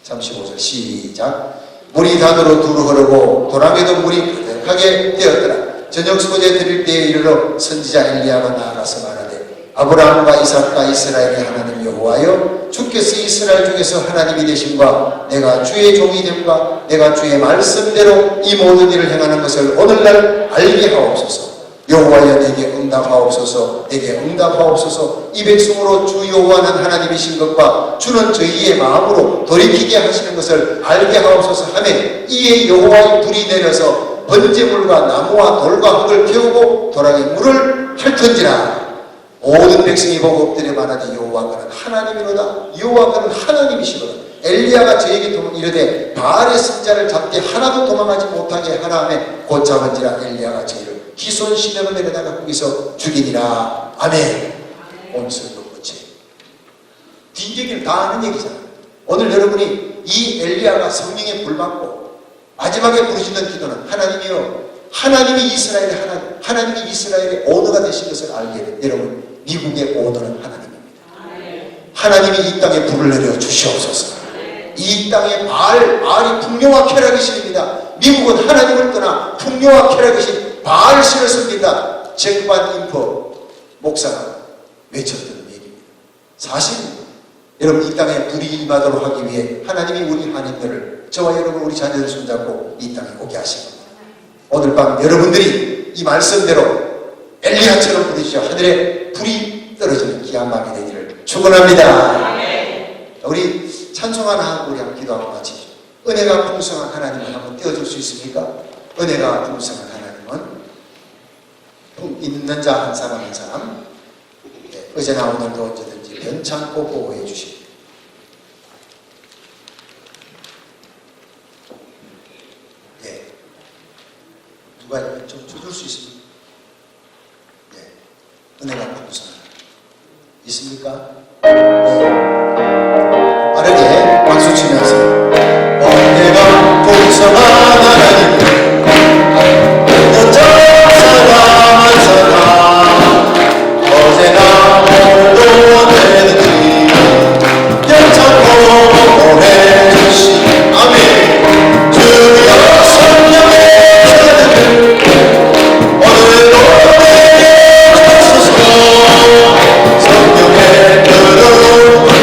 35절 시작. 물이 단으로 두루 흐르고 도랑에도 물이 가득하게 되었더라. 저녁 소재 드릴 때에 이르러 선지자 엘리야가 나아가서 말하되 아브라함과 이삭과 이스라엘의 하나님 여호와여 주께서 이스라엘 중에서 하나님이 되심과 내가 주의 종이 됨과 내가 주의 말씀대로 이 모든 일을 행하는 것을 오늘날 알게 하옵소서. 여호와여 내게 응답하옵소서. 내게 응답하옵소서. 이 백성으로 주 여호와는 하나님이신 것과 주는 저희의 마음으로 돌이키게 하시는 것을 알게 하옵소서 하며 이에 여호와의 불이 내려서 번제물과 나무와 돌과 흙을 태우고 도랑에 물을 핥은지라. 모든 백성이 보고 엎드려 말하되 여호와는 하나님이로다. 여호와는 하나님이시로다. 엘리야가 저에게 이르되 바알의 선자를 잡되 하나도 도망하지 못하게 하라 하며 곧 잡은지라. 엘리야가 저희를 기손 시내로 내려다가 거기서 죽이니라. 아멘. 오늘 설교 끝이 뒷얘기를 다 하는 얘기잖아요. 오늘 여러분이 이 엘리야가 성령에 불받고 마지막에 부르시는 기도는 하나님이요 하나님이 이스라엘의 하나님이 이스라엘의 오너가 되신 것을 알게 돼. 여러분 미국의 오너는 하나님입니다. 하나님이 이 땅에 불을 내려 주시옵소서. 이 땅에 바알이 풍요와 쾌락의 신입니다. 미국은 하나님을 떠나 풍요와 쾌락의 신 바알 신을 씁니다. 잭반 인퍼 목사가 외쳤던 얘기입니다. 사실입니다. 여러분 이 땅에 불이 임하도록 하기 위해 하나님이 우리 한인들을 저와 여러분 우리 자녀를 손잡고 이 땅에 오게 하신 겁니다. 오늘 밤 여러분들이 이 말씀대로 엘리야처럼 부르시죠. 하늘에 불이 떨어지는 귀한 밤이 되기를 축원합니다. 우리 찬송 하나 하고 우리 한번 기도하고 마치죠. 은혜가 풍성한 하나님을 한번 띄워줄 수 있습니까? 은혜가 풍성한 하나님은 있는 자 한 사람 한 사람 어제나 오늘도 언제든지 변창고 보호해 주십니다. 네. 누가 좀 줄 수 있습니까? 네. 은혜가 풍성한 있습니까? 네. 빠르게 박수 치면서 은혜가 풍성한 하나님 있는 자 사람 한 사람 어제나 오늘도 언제든지 영창고 보내 주시 아멘. 주여 성령의 자들 오늘도 내려주소서. 성령의 눈으로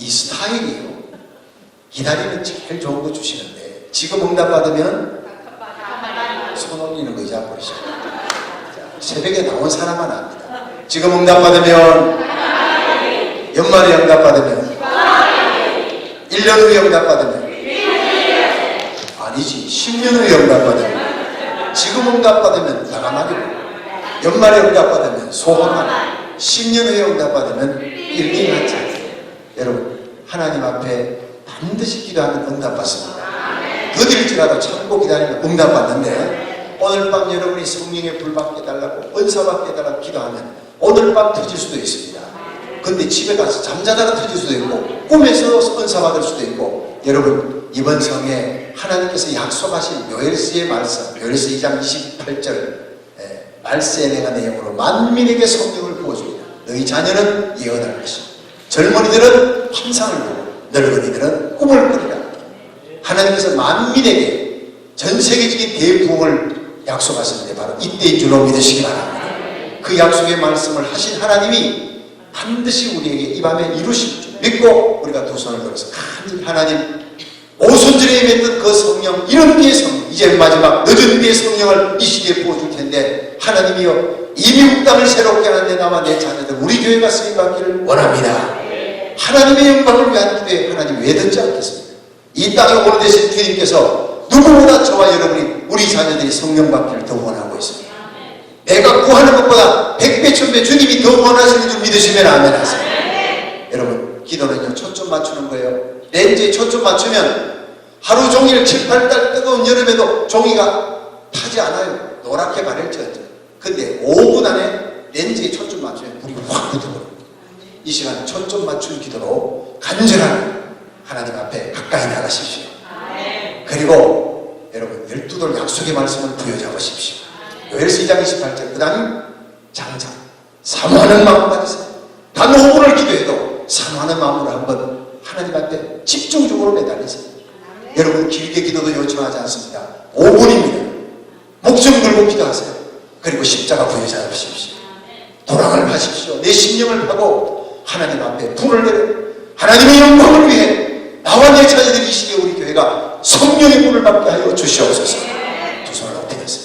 이 스타일이에요. 기다리면 제일 좋은 거 주시는데 지금 응답 받으면 손 올리는 거 잊어버리시고 새벽에 나온 사람만 압니다. 지금 응답 받으면 연말에 응답 받으면 1년 후에 응답 받으면 아니지 10년 후에 응답 받으면 지금 응답 받으면 나가 말이고 연말에 응답 받으면 소원만 10년 후에 응답 받으면 1년 하지. 여러분 하나님 앞에 반드시 기도하면 응답 받습니다. 더딜지라도 참고 기다리면 응답 받는데 오늘 밤 여러분이 성령의 불 받게 달라고 은사 받게 달라고 기도하면 오늘 밤 터질 수도 있습니다. 근데 집에 가서 잠자다가 터질 수도 있고 꿈에서 은사 받을 수도 있고 여러분 이번 성에 하나님께서 약속하신 요엘서의 말씀 요엘서 2장 28절 말세에 내가 내용으로 만민에게 성령을 부어줍니다. 너희 자녀는 예언할 것이다. 젊은이들은 환상을 보고 늙은이들은 꿈을 꾸리라. 하나님께서 만민에게 전 세계적인 대부흥을 약속하셨는데 바로 이때인 줄로 믿으시기 바랍니다. 그 약속의 말씀을 하신 하나님이 반드시 우리에게 이 밤에 이루실 줄 믿고 우리가 두 손을 들어서 간절히 하나님 오순절에 임했던 그 성령 이런 때의 성령 이제 마지막 늦은 때의 성령을 이 시기에 부어줄 텐데 하나님이여 이 미국 땅을 새롭게 하는데 나와 내 자녀들 우리 교회가 쓰임받기를 원합니다. 하나님의 영광을 위한 기도에 하나님 왜 듣지 않겠습니까? 이 땅에 오늘 되신 주님께서 누구보다 저와 여러분이 우리 자녀들이 성령 받기를 더 원하고 있습니다. 내가 구하는 것보다 100배, 1000배 주님이 더 원하시는 줄 믿으시면 아멘 하세요. 여러분 기도는요 초점 맞추는 거예요. 렌즈에 초점 맞추면 하루 종일 7, 8달 뜨거운 여름에도 종이가 타지 않아요. 노랗게 바를지어도. 근데 5분 안에 렌즈에 초점 맞추면 불이 확 붙어버립니다. 이 시간 초점 맞춘 기도로 간절하게 하나님 앞에 가까이 나가십시오. 그리고 여러분 12돌 약속의 말씀을 부여잡으십시오. 요엘서 2장 28절 그 다음 장장 사모하는 마음 가지세요. 단 5분을 기도해도 사모하는 마음으로 한번 하나님 앞에 집중적으로 매달리세요. 여러분 길게 기도도 요청하지 않습니다. 5분입니다. 목숨 걸고 기도하세요. 그리고 십자가 부여잡으십시오. 도랑을 하십시오. 내 심령을 파고 하나님 앞에 불을 내려 하나님의 영광을 위해 나와 내 자녀들이 이 시기에 우리 교회가 성령의 불을 받게 하여 주시옵소서. 두 손을 높이 드세요.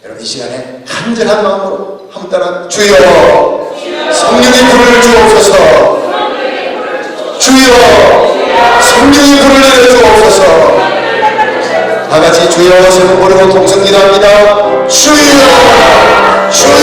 여러분 이 시간에 간절한 마음으로 한번 따라 주여 성령의 불을 주옵소서. 주여 성령의 불을 내려주옵소서. 다같이 주여 세번 부르고 동성 기도합니다. 주여 주여